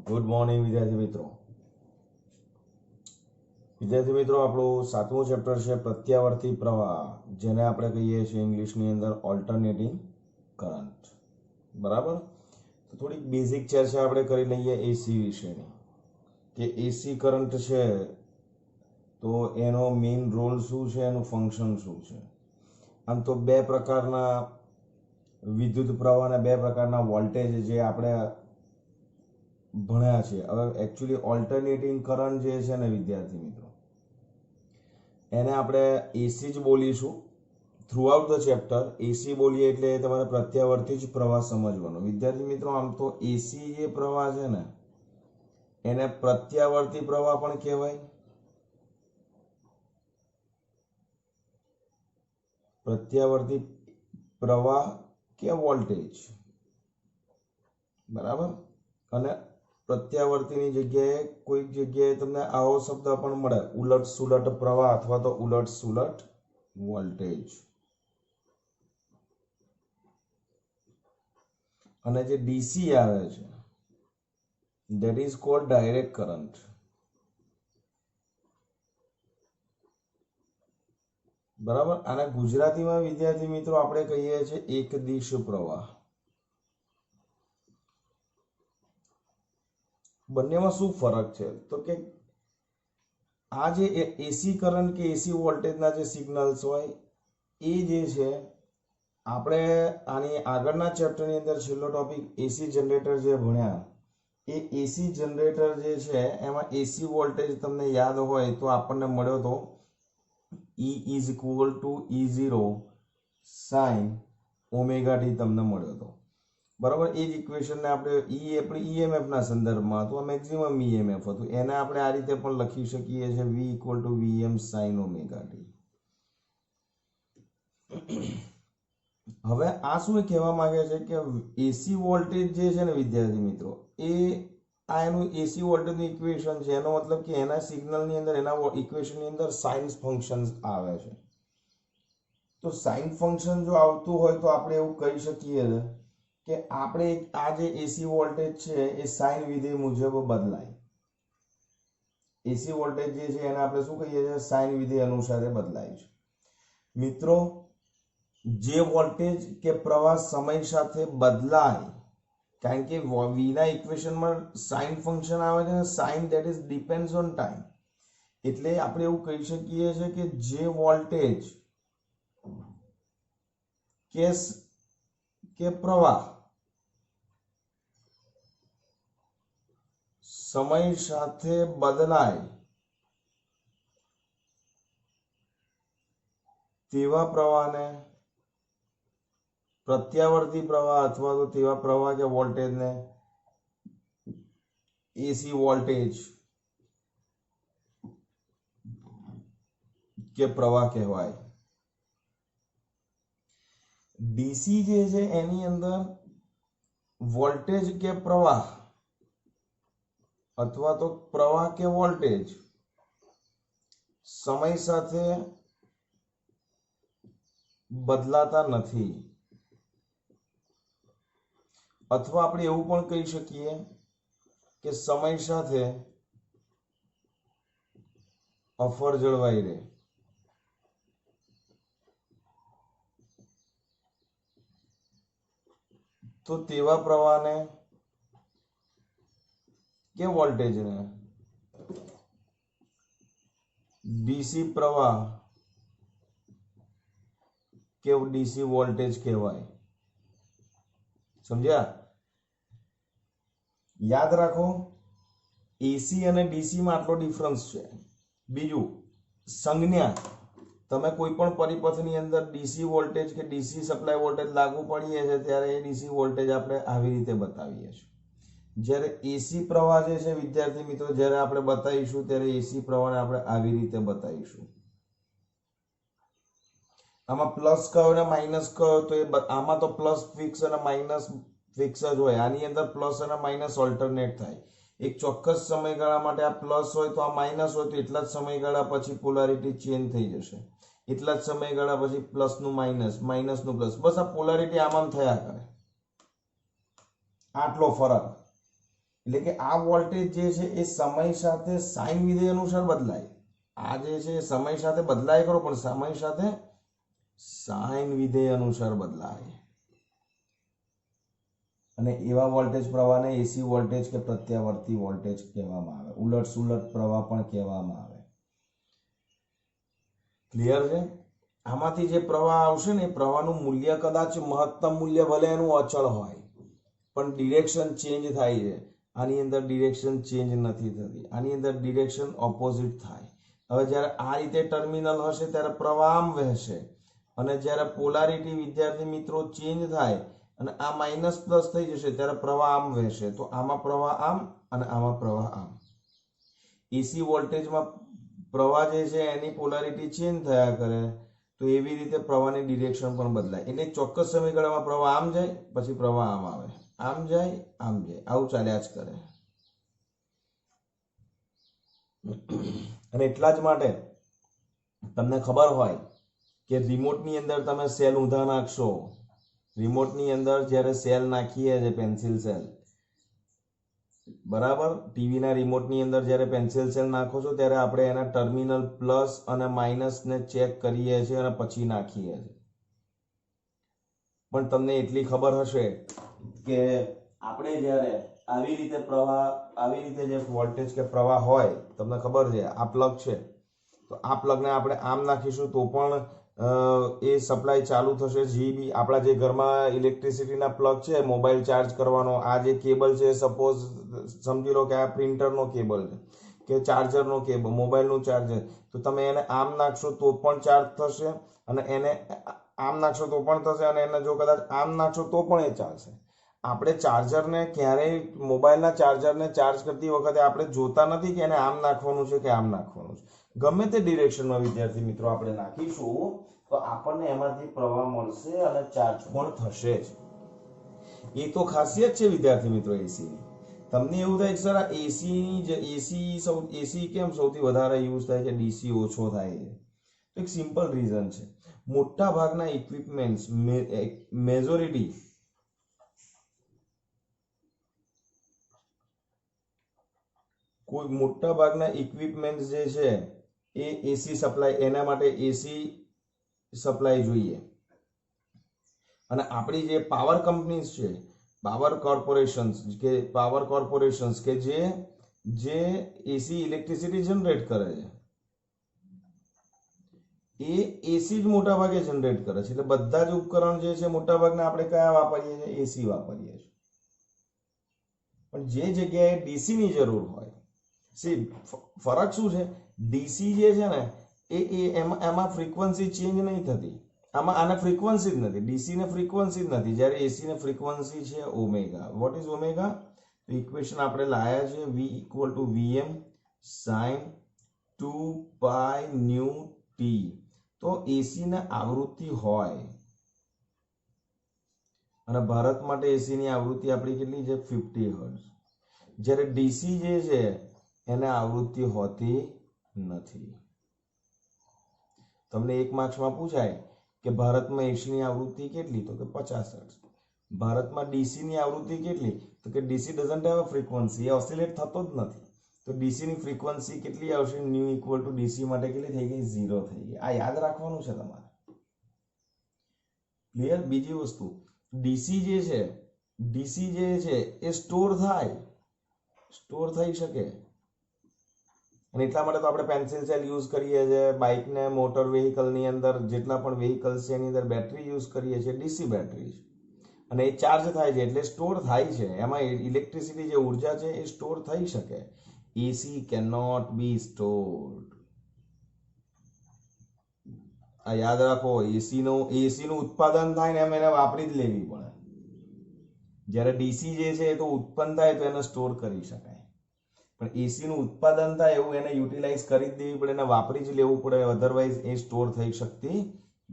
Good morning વિદ્યાર્થી મિત્રો આપણું સાતમું ચેપ્ટર છે પ્રત્યાવર્તી પ્રવાહ, જેને આપણે કહીએ છીએ ઇંગ્લિશની અંદર ઓલ્ટરનેટિંગ કરંટ. બરાબર. તો થોડીક બેઝિક ચર્ચા આપણે કરી લઈએ એસી વિશેની, કે એસી કરંટ છે તો એનો મેઇન રોલ શું છે, એનું ફંક્શન શું છે. આમ તો બે પ્રકારના વિદ્યુત પ્રવાહ અને બે પ્રકારના વોલ્ટેજ જે આપણે ભણ્યા છે. હવે એકચ્યુઅલી ઓલ્ટરનેટિંગ કરંટ જે છે ને વિદ્યાર્થી મિત્રો, એને આપણે એસી જ બોલીશું થ્રુઆઉટ ધ ચેપ્ટર. એસી બોલીએ એટલે તમારે પ્રત્યાવર્તી જ પ્રવાહ સમજવાનો. વિદ્યાર્થી મિત્રો, આમ તો એસી જે પ્રવાહ છે ને એને પ્રત્યાવર્તી પ્રવાહ પણ કહેવાય. પ્રત્યાવર્તી પ્રવાહ કે વોલ્ટેજ, બરાબર. અને પ્રત્યાવર્તીની જગ્યાએ કોઈક જગ્યાએ તમને આવો શબ્દ પણ મળે, ઉલટ સુલટ પ્રવાહ અથવા તો ઉલટ સુલટ વોલ્ટેજ. અને જે ડીસી આવે છે that is called direct current. બરાબર. અને ગુજરાતીમાં વિદ્યાર્થી મિત્રો આપણે કહીએ છીએ એક દિશ પ્રવાહ. બંનેમાં શું ફરક છે? તો કે આ જે એસી કરંટ કે એસી વોલ્ટેજના જે સિગ્નલ્સ હોય એ જે છે, આપણે આની આગળના ચેપ્ટરની અંદર છેલ્લો ટોપિક એસી જનરેટર જે ભણ્યા, એ એસી જનરેટર જે છે એમાં એસી વોલ્ટેજ તમને યાદ હોય તો આપણને મળ્યો તો E is equal to E0 sin omega T તમને મળ્યો હતો. બરાબર. એ જ ઇક્વેશનને આપણે ઈએમએફ ના સંદર્ભમાં હતું, મેક્સિમમ ઈએમએફ હતું, એને આપણે આ રીતે પણ લખી શકીએ છીએ V equal to Vm sin omega T. હવે આ શું કહેવા માંગે છે કે એસી વોલ્ટેજ જે છે ને વિદ્યાર્થી મિત્રો, એ આ એનું એસી વોલ્ટેજનું ઇક્વેશન છે. એનો મતલબ કે એના સિગ્નલની અંદર, એના ઇક્વેશનની અંદર સાઇન ફંક્શન આવે છે. તો સાઇન ફંક્શન જો આવતું હોય તો આપણે એવું કહી શકીએ કે આપણે આ જે એસી વોલ્ટેજ છે એ સાઇન વિધેય મુજબ બદલાય. એસી વોલ્ટેજ જે છે એને આપણે શું કહીએ છીએ? સાઇન વિધેય અનુસાર બદલાય છે. મિત્રો, જે વોલ્ટેજ કે પ્રવાહ સમય સાથે બદલાય, કારણ કે વીના ઇક્વેશનમાં સાઇન ફંક્શન આવે છે, sine that is depends on time. એટલે આપણે એવું કહી શકીએ છીએ કે જે વોલ્ટેજ કે પ્રવાહ સમય સાથે બદલાય તેવા પ્રવાહને પ્રત્યાવર્તી પ્રવાહ અથવા તો તેવા પ્રવાહ કે વોલ્ટેજને એસી વોલ્ટેજ કે પ્રવાહ કહેવાય. ડીસી જે છે એની અંદર વોલ્ટેજ કે પ્રવાહ અથવા તો પ્રવાહ કે વોલ્ટેજ સમય સાથે બદલાતા નથી. અથવા આપણે એવું પણ કહી શકીએ કે સમય સાથે અફર જળવાઈ રહે. તો તેવા પ્રવાહને કે વોલ્ટેજને ડીસી પ્રવાહ કે ડીસી વોલ્ટેજ કહેવાય. સમજ્યા? યાદ રાખો, એસી અને ડીસી માં આટલો ડિફરન્સ છે. બીજું, સંજ્ઞા, તમે કોઈ પણ પરિપથની અંદર ડીસી વોલ્ટેજ કે ડીસી સપ્લાય વોલ્ટેજ લાગુ પડીએ છે ત્યારે એ ડીસી વોલ્ટેજ આપણે આવી રીતે બતાવીએ છીએ. જ્યારે એસી પ્રવાહ જે છે વિદ્યાર્થી મિત્રો, જ્યારે આપણે બતાવીશું ત્યારે એસી પ્રવાહને આપણે આવી રીતે બતાવીશું. આમાં પ્લસ કયો અને માઇનસ કયો, તો એ આમાં તો પ્લસ ફિક્સ અને માઇનસ ફિક્સ જ હોય. આની અંદર પ્લસ અને માઇનસ ઓલ્ટરનેટ થાય. એક ચોક્કસ સમયગાળા માટે આ પ્લસ હોય તો આ માઇનસ હોય, તો એટલા જ સમયગાળા પછી પોલારિટી ચેન્જ થઈ જશે. એટલા જ સમયગાળા પછી પ્લસનું માઇનસ, માઇનસનું પ્લસ, બસ આ પોલારિટી આમ થયા કરે. આટલો ફરક. એટલે કે આ વોલ્ટેજ જે છે એ સમય સાથે સાઇન વિધેય અનુસાર બદલાય. આ જે છે સમય સાથે બદલાય કરો, પણ સમય સાથે સાઇન વિધેય અનુસાર બદલાય. અને એવા વોલ્ટેજ પ્રવાહને એસી વોલ્ટેજ કે પ્રત્યાવર્તી વોલ્ટેજ કહેવામાં આવે. ઉલટ સુલટ પ્રવાહ પણ કહેવામાં આવે. ક્લિયર છે? આમાંથી જે પ્રવાહ આવશે ને એ પ્રવાહનું મૂલ્ય કદાચ મહત્તમ મૂલ્ય ભલે એનું અચળ હોય, પણ ડિરેક્શન ચેન્જ થાય છે. આની અંદર ડિરેક્શન ચેન્જ નથી થતી, આની અંદર ડિરેક્શન ઓપોઝિટ થાય. હવે જ્યારે આ રીતે ટર્મિનલ હશે ત્યારે પ્રવાહ આમ વહેશે, અને જ્યારે પોલારિટી વિદ્યાર્થી મિત્રો ચેન્જ થાય અને આ માઇનસ પ્લસ થઈ જશે ત્યારે પ્રવાહ આમ વહેશે. તો આમાં પ્રવાહ આમ અને આમાં પ્રવાહ આમ. એસી વોલ્ટેજમાં પ્રવાહ જે છે એની પોલારિટી ચેન્જ થયા કરે, તો એવી રીતે પ્રવાહની ડિરેક્શન પણ બદલાય. એટલે ચોક્કસ સમયગાળામાં પ્રવાહ આમ જાય, પછી પ્રવાહ આમ આવે, આમ જાય, આમ જાય, આવું ચાલ્યા જ કરે. અને એટલા જ માટે તમને ખબર હોય કે રિમોટની અંદર તમે સેલ ઊંધા નાખશો, રિમોટની અંદર જ્યારે સેલ નાખીએ છે પેન્સિલ સેલ, બરાબર, ટીવીના રિમોટની અંદર જ્યારે પેન્સિલ સેલ નાખો છો ત્યારે આપણે એના ટર્મિનલ પ્લસ અને માઇનસને ચેક કરીએ છીએ અને પછી નાખીએ છીએ. પણ તમને એટલી ખબર હશે કે આપણે જ્યારે આવી રીતે પ્રવાહ, આવી રીતે જે વોલ્ટેજ કે પ્રવાહ હોય, તમને ખબર છે આ પ્લગ છે, તો આ પ્લગને આપણે આમ નાખીશું તો પણ એ સપ્લાય ચાલુ થશે. જે બી આપણા જે ઘરમાં ઇલેક્ટ્રિસિટીના પ્લગ છે, મોબાઈલ ચાર્જ કરવાનો, આ જે કેબલ છે, સપોઝ સમજી લો કે આ પ્રિન્ટરનો કેબલ છે કે ચાર્જરનો કેબલ, મોબાઈલનું ચાર્જર, તો તમે એને આમ નાખશો તો પણ ચાર્જ થશે, અને એને આમ નાખશો તો પણ થશે, અને એને જો કદાચ આમ નાખશો તો પણ એ ચાલશે. આપણે ચાર્જરને ક્યારેય, મોબાઈલના ચાર્જરને ચાર્જ કરતી વખતે આપણે જોતા નથી કે એને આમ નાખવાનું છે કે આમ નાખવાનું છે. ગમે તે ડિરેક્શનમાં વિદ્યાર્થી મિત્રો આપણે નાખીશું તો આપણને એમાંથી પ્રવાહ મળશે અને ચાર્જ પણ થશે જ. એ તો ખાસિયત છે વિદ્યાર્થી મિત્રો એસીની. તમને એવું થાય કે સર આ એસી કેમ સૌથી વધારે યુઝ થાય છે, ડીસી ઓછો થાય છે? તો એક સિમ્પલ રીઝન છે. મોટા ભાગના ઇક્વિપમેન્ટ્સ, મેજોરિટી કોઈ મોટા ભાગના ઇક્વિપમેન્ટ્સ જે છે એ એસી સપ્લાય, એના માટે એસી સપ્લાય જોઈએ. અને આપણી જે પાવર કંપનીઝ છે, પાવર કોર્પોરેશન્સ કે જે એસી ઇલેક્ટ્રિસિટી જનરેટ કરે છે, એ એસી જ મોટા ભાગે જનરેટ કરે છે. એટલે બધા જ ઉપકરણ જે છે મોટા ભાગના આપણે કયા વાપરીએ છીએ? એસી વાપરીએ છીએ. પણ જે જગ્યાએ ડીસી ની જરૂર હોય, ફરક શું છે? ડીસી જે છે ને એમાં ફ્રીક્વન્સી ચેન્જ નહીં થતી. આમાં આને ફ્રીક્વન્સી જ નથી, ડીસી ને ફ્રીક્વન્સી જ નથી, જ્યારે એસી ને ફ્રીક્વન્સી છે ઓમેગા. What is omega? તો ઇક્વેશન આપણે લાયા છે, V = Vm sin 2 π nu T. તો એસી ને આવૃત્તિ હોય, અને ભારત માટે એસી ની આવૃત્તિ આપણી કેટલી છે? 50 હર્ટ્ઝ. જ્યારે ડીસી જે છે એને આવૃત્તિ હોતી નથી. તમને 1 માર્ક્સમાં પૂછાય કે ભારતમાં એસી ની આવૃત્તિ કેટલી? તો કે 50 હર્ટ્ઝ. ભારતમાં ડીસી ની આવૃત્તિ કેટલી? તો કે DC doesn't have a frequency, A oscillate થતો જ નથી. તો ડીસી ની ફ્રીક્વન્સી કેટલી આવશે? ન્યુ = ડીસી માટે કેટલી થઈ ગઈ? 0 થઈ ગઈ. આ યાદ રાખવાનું છે તમારે. ક્લિયર? બીજી વસ્તુ, ડીસી જે છે એ સ્ટોર થઈ શકે, અને એટલા માટે તો આપણે પેન્સિલ સેલ યુઝ કરીએ છીએ. બાઇક ને મોટર વ્હીકલની અંદર જેટલા પણ વ્હીકલ્સ છે એની અંદર બેટરી યુઝ કરીએ છીએ, ડીસી બેટરી, અને એ ચાર્જ થાય છે એટલે સ્ટોર થાય છે. એમાં ઇલેક્ટ્રિસિટી જે ઉર્જા છે એ સ્ટોર થઈ શકે. એસી કેનોટ બી સ્ટોર્ડ. આ યાદ રાખો. એસી નું ઉત્પાદન થાય ને એમ એને વાપરી જ લેવી પડે. જ્યારે ડીસી જે છે એ તો ઉત્પન્ન થાય તો એને સ્ટોર કરી શકાય, પણ એસી નું ઉત્પાદન થાય એવું એને યુટિલાઇઝ કરી જ દેવી પડે, એને વાપરી જ લેવું પડે, અધરવાઇઝ એ સ્ટોર થઈ શકતી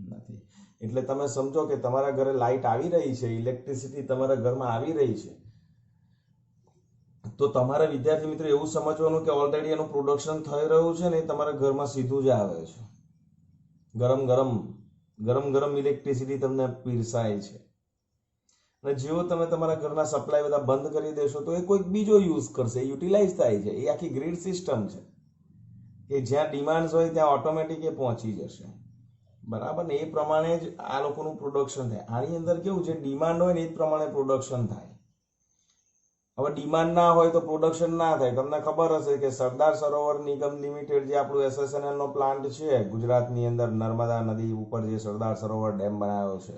નથી. એટલે તમે સમજો કે તમારા ઘરે લાઇટ આવી રહી છે, ઇલેક્ટ્રિસિટી તમારા ઘરમાં આવી રહી છે, તો તમારા વિદ્યાર્થી મિત્રો એવું સમજવાનું કે ઓલરેડી એનું પ્રોડક્શન થઈ રહ્યું છે ને એ તમારા ઘરમાં સીધું જ આવે છે. ગરમ ગરમ ઇલેક્ટ્રિસિટી તમને પીરસાય છે. અને જેવો તમે તમારા ઘરના સપ્લાય બધા બંધ કરી દેશો તો એ કોઈક બીજો યુઝ કરશે, યુટિલાઇઝ થાય છે. એ આખી ગ્રીડ સિસ્ટમ છે કે જ્યાં ડિમાન્ડ હોય ત્યાં ઓટોમેટિક એ પહોંચી જશે. બરાબર ને? એ પ્રમાણે જ આ લોકોનું પ્રોડક્શન થાય. આની અંદર કેવું છે, ડિમાન્ડ હોય ને એ જ પ્રમાણે પ્રોડક્શન થાય. હવે ડિમાન્ડ ના હોય તો પ્રોડક્શન ના થાય. તમને ખબર હશે કે સરદાર સરોવર નિગમ લિમિટેડ જે આપણું SSNL નો પ્લાન્ટ છે ગુજરાતની અંદર, નર્મદા નદી ઉપર જે સરદાર સરોવર ડેમ બનાવ્યો છે,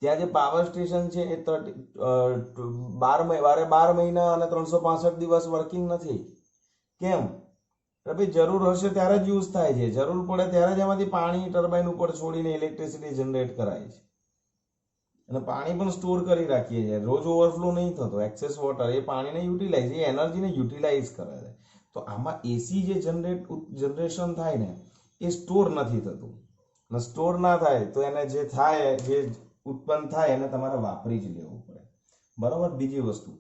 ત્યાં જે પાવર સ્ટેશન છે એ 12 મહિના અને 365 દિવસ વર્કિંગ નથી. કેમ? ભાઈ જરૂર હશે ત્યારે જ યુઝ થાય છે, જરૂર પડે ત્યારે જ એમાંથી પાણી ટર્બાઇન ઉપર છોડીને ઇલેક્ટ્રિસિટી જનરેટ કરાય છે. અને પાણી પણ સ્ટોર કરી રાખીએ છીએ, રોજ ઓવરફ્લો નહીં થતો. એક્સેસ વોટર એ પાણીને યુટિલાઇઝ, એ એનર્જીને યુટિલાઇઝ કરે છે. તો આમાં એસી જે જનરેશન થાય ને એ સ્ટોર નથી થતું. અને સ્ટોર ના થાય તો એને જે થાય, જે ઉત્પન્ન થાય એને તમારે વાપરી જ લેવું પડે. બરાબર? બીજી વસ્તુ,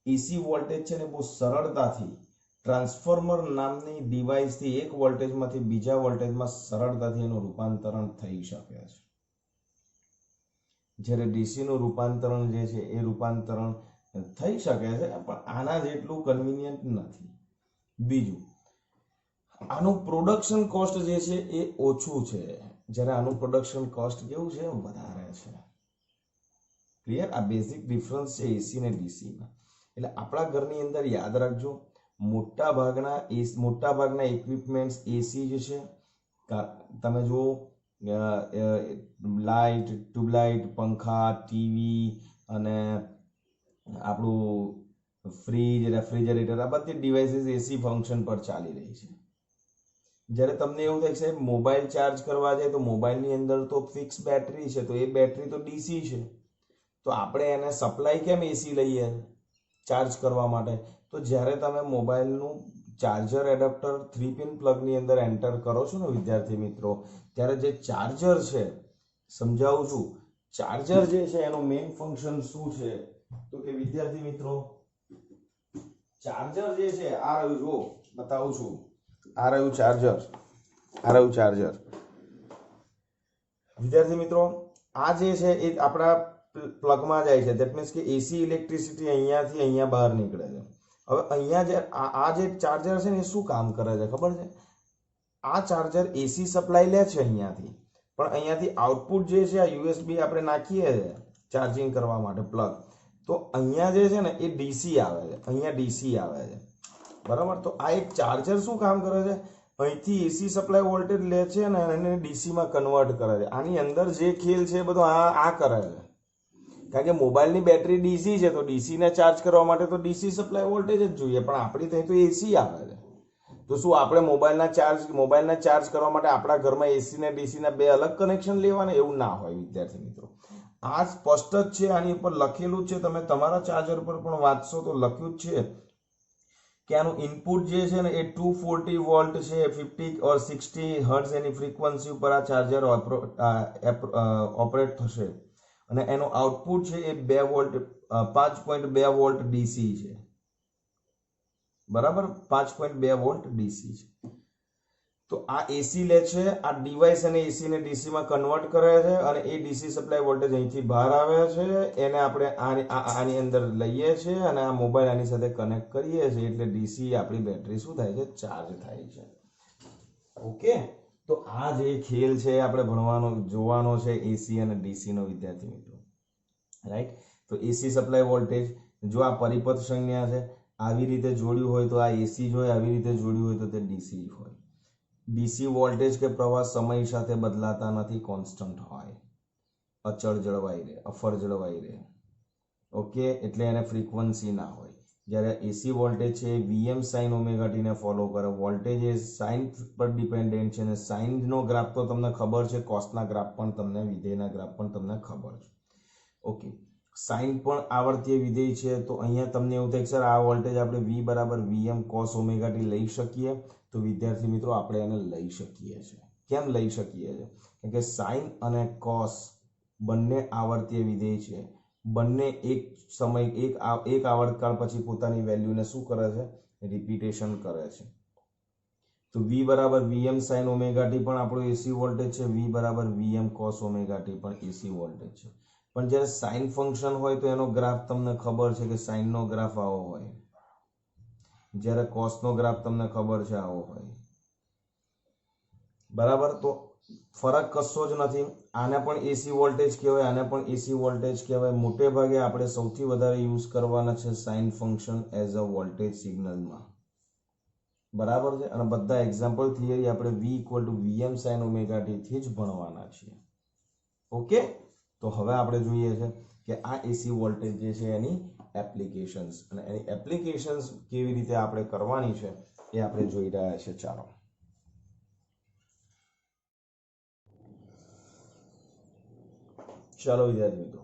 એસી વોલ્ટેજ છે ને બહુ સરળતાથી ટ્રાન્સફોર્મર નામની ડિવાઇસથી એક વોલ્ટેજમાંથી બીજા વોલ્ટેજમાં સરળતાથી એનું રૂપાંતરણ થઈ શકે છે. જ્યારે ડીસીનું રૂપાંતરણ જે છે એ રૂપાંતરણ થઈ શકે છે પણ આના જેટલું કન્વિનિયન્ટ નથી. બીજું, આનું પ્રોડક્શન કોસ્ટ જે છે એ ઓછું છે, જ્યારે આનું પ્રોડક્શન કોસ્ટ કેવું છે, વધારે છે. ક્લિયર? આ બેઝિક ડિફરન્સ છે એસી ને ડીસીમાં. એટલે આપણા ઘરની અંદર યાદ રાખજો, મોટા ભાગના ઇક્વિપમેન્ટ્સ એસી જ છે. તમે જુઓ, લાઇટ, ટ્યુબલાઇટ, પંખા, ટીવી અને આપણું ફ્રીજ, રેફ્રિજરેટર, આ બધી ડિવાઇસીસ એસી ફંક્શન પર ચાલી રહી છે. જ્યારે તમને એવું થાય છે મોબાઈલ ચાર્જ કરવા જાય તો મોબાઈલની અંદર તો ફિક્સ બેટરી છે, તો એ બેટરી તો ડીસી છે, તો આપણે એને સપ્લાય કેમ એસી લઈએ ચાર્જ કરવા માટે? તો જ્યારે તમે મોબાઈલનું ચાર્જર એડપ્ટર 3 પિન પ્લગની અંદર એન્ટર કરો છો ને વિદ્યાર્થી મિત્રો, ત્યારે જે ચાર્જર છે, સમજાવું છું, ચાર્જર જે છે એનું મેઇન ફંક્શન શું છે? તો કે વિદ્યાર્થી મિત્રો, ચાર્જર જે છે આ રહ્યું, જો બતાવું છું, આ રહ્યું ચાર્જર, આ રહ્યું ચાર્જર. વિદ્યાર્થી મિત્રો, આ જે છે એ આપણા પ્લગમાં જાય છે. ધેટ મીન્સ કે એસી ઇલેક્ટ્રિસિટી અહીંયાથી અહીંયા બહાર નીકળે છે. હવે અહીંયા જે આ જે ચાર્જર છે ને એ શું કામ કરે છે ખબર છે? આ ચાર્જર એસી સપ્લાય લે છે અહીંયાથી, પણ અહીંયાથી આઉટપુટ જે છે આ યુએસબી આપણે નાખીએ છીએ ચાર્જિંગ કરવા માટે પ્લગ, તો અહીંયા જે છે ને એ ડીસી આવે છે, અહીંયા ડીસી આવે છે. બરાબર? તો આ એક ચાર્જર શું કામ કરે છે? અહીંથી એસી સપ્લાય વોલ્ટેજ લે છે અને એને ડીસીમાં કન્વર્ટ કરે છે. આની અંદર જે ખેલ છે બધો આ કરે છે. કારણ કે મોબાઈલની બેટરી ડીસી છે, તો ડીસીને ચાર્જ કરવા માટે તો ડીસી સપ્લાય વોલ્ટેજ જ જોઈએ, પણ આપણી ત્યાં તો એસી આવે છે. તો શું આપણે મોબાઈલના ચાર્જ કરવા માટે આપણા ઘરમાં એસી ને ડીસીના બે અલગ કનેક્શન લેવાના? એવું ના હોય વિદ્યાર્થી મિત્રો. આ સ્પષ્ટ જ છે, આની ઉપર લખેલું જ છે. તમે તમારા ચાર્જર પર પણ વાંચશો તો લખ્યું જ છે કે આનું ઇનપુટ જે છે ને એ 240 વોલ્ટ છે, 50 ઓર 60 હર્ટ્ઝ એની ફ્રીક્વન્સી ઉપર આ ચાર્જર ઓપરેટ થશે. અને એનું આઉટપુટ છે એ 2 વોલ્ટ 5.2 વોલ્ટ ડીસી છે. બરાબર? 5.2 વોલ્ટ ડીસી છે. તો આ એસી લે છે, આ ડિવાઇસ અને એસી ને ડીસી માં કન્વર્ટ કરે છે, અને એ ડીસી સપ્લાય વોલ્ટેજ અહીંથી બહાર આવે છે, એને આપણે આની અંદર લઈએ છીએ અને આ મોબાઈલ આની સાથે કનેક્ટ કરીએ છીએ, એટલે ડીસી આપણી બેટરી શું થાય છે? ચાર્જ થાય છે. ઓકે? તો આ જે ખેલ છે આપણે ભણવાનો, જોવાનો છે એસી અને ડીસી નો વિદ્યાર્થી મિત્રો. રાઈટ? તો એસી સપ્લાય વોલ્ટેજ, જો આ પરિપથ સંજ્ઞા છે, આવી રીતે જોડ્યું હોય તો આ એસી હોય, આવી રીતે જોડ્યું હોય તો તે ડીસી હોય. ડીસી વોલ્ટેજ કે પ્રવાહ સમય સાથે બદલાતા નથી, કોન્સ્ટન્ટ હોય, અચળ જળવાઈ રહે, અફર જળવાઈ રહે. ઓકે? એટલે એને ફ્રીક્વન્સી ના હોય. જ્યારે એસી વોલ્ટેજ છે વીએમ સાઇન ઓમેગા ટી ને ફોલો કરે. વોલ્ટેજ એ સાઇન પર ડિપેન્ડન્ટ છે, અને સાઇનનો ગ્રાફ તો તમને ખબર છે, કોસના ગ્રાફ પણ તમને, વિધેયના ગ્રાફ પણ તમને ખબર છે. ઓકે? સાઇન પણ આવર્તીય વિધેય છે, તો અહીંયા તમને એવું થાય કે સર આ વોલ્ટેજ આપણે v બરાબર વીએમ કોસ ઓમેગા ટી લઈ શકીએ? તો વિદ્યાર્થી મિત્રો આપણે એને લઈ શકીએ છીએ. કેમ લઈ શકીએ છીએ? કારણ કે સાઇન અને કોસ બંને આવર્તીય વિધેય છે. બંને એક સમય એક આવર્તકાળ પછી પોતાની વેલ્યુને શું કરે છે? રિપીટેશન કરે છે. તો v બરાબર વીએમ સાઇન ઓમેગા ટી પણ આપણો એસી વોલ્ટેજ છે, v બરાબર વીએમ કોસ ઓમેગા ટી પણ એસી વોલ્ટેજ છે. પણ જ્યારે સાઇન ફંક્શન હોય તો એનો ગ્રાફ તમને ખબર છે કે સાઇનનો ગ્રાફ આવો હોય, જ્યારે કોસનો ગ્રાફ તમને ખબર છે આવો હોય, બરાબર. તો ફરક કશો જ નથી. આને પણ એસી વોલ્ટેજ કહેવાય, આને પણ એસી વોલ્ટેજ કહેવાય. મોટે ભાગે આપણે સૌથી વધારે યુઝ કરવાના છે sine function as a voltage સિગ્નલમાં, બરાબર છે. અને બધા એક્ઝામ્પલ થિયરી આપણે V = Vm sin omega t થી જ ભણવાના છીએ. ઓકે, તો હવે આપણે જોઈએ છે કે આ એસી વોલ્ટેજ જે છે એની એપ્લિકેશન્સ, અને એની એપ્લિકેશન્સ કેવી રીતે આપણે કરવાની છે એ આપણે જોઈ રહ્યા છે. ચાલો વિદ્યાર્થી મિત્રો,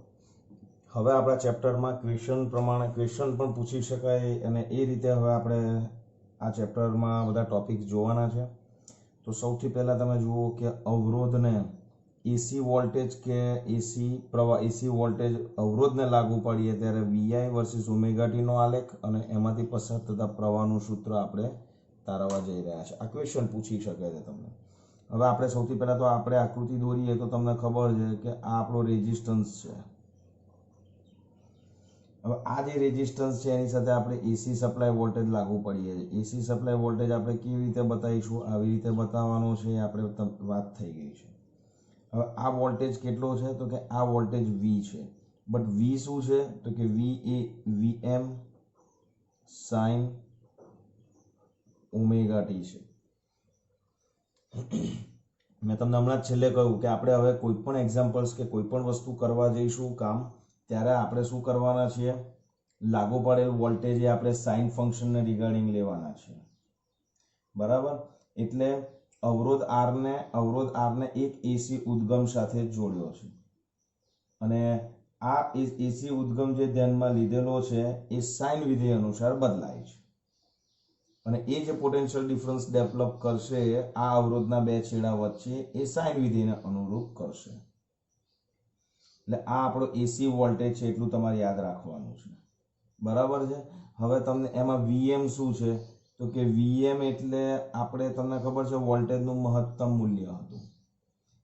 હવે આપણા ચેપ્ટરમાં ક્વેશ્ચન પ્રમાણે ક્વેશ્ચન પણ પૂછી શકાય, અને એ રીતે હવે આપણે આ ચેપ્ટરમાં બધા ટોપિક્સ જોવાના છે. તો સૌથી પહેલા તમે જુઓ કે અવરોધને એસી વોલ્ટેજ કે એસી પ્રવાહ, એસી વોલ્ટેજ અવરોધને લાગુ પાડીએ ત્યારે વીઆઈ વર્સિસ ઓમેગા ટી નો આલેખ અને એમાંથી પસાર થતા પ્રવાહનું સૂત્ર આપણે તારવવા જઈ રહ્યા છે. આ ક્વેશ્ચન પૂછી શકે છે તમને. હવે આપણે સૌથી પહેલા તો આપણે આકૃતિ દોરીએ તો તમને ખબર છે કે આ આપણો રેઝિસ્ટન્સ છે. હવે આ જે રેઝિસ્ટન્સ છે એની સાથે આપણે એસી સપ્લાય વોલ્ટેજ લાગુ પાડીએ છીએ. એસી સપ્લાય વોલ્ટેજ આપણે કેવી રીતે બતાવીશું, આવી રીતે બતાવવાનો છે, આપણે વાત થઈ ગઈ છે. હવે આ વોલ્ટેજ કેટલો છે તો કે આ વોલ્ટેજ વી છે, બટ વી શું છે તો કે વી એ વીએમ સાઇન ઓમેગા ટી છે. મેં તમને હમણાં જ છેલ્લે કહ્યું કે આપણે હવે કોઈ પણ એક્ઝામ્પલ્સ કે કોઈ પણ વસ્તુ કરવા જઈશું કામ, ત્યારે આપણે શું કરવાના છીએ, લાગુ પડેલ વોલ્ટેજ એ આપણે સાઇન ફંક્શનને રિગાર્ડિંગ લેવાના છે, બરાબર. એટલે અવરોધ R ને એક એસી ઉદ્ગમ સાથે જોડ્યો છે, અને આ એસી ઉદ્ગમ જે ધ્યાનમાં લીધેલો છે એ સાઇન વિધેય અનુસાર બદલાય છે, અને એ જે પોટેન્શિયલ ડિફરન્સ ડેવલપ કરશે આ અવરોધના બે છેડા વચ્ચે એ સાઇન વિધેયને અનુરૂપ કરશે. એટલે આ આપણો એસી વોલ્ટેજ છે એટલું તમારે યાદ રાખવાનું છે, બરાબર છે. હવે તમને એમાં વીએમ શું છે તો કે વીએમ એટલે આપણે, તમને ખબર છે વોલ્ટેજનું મહત્તમ મૂલ્ય હતું.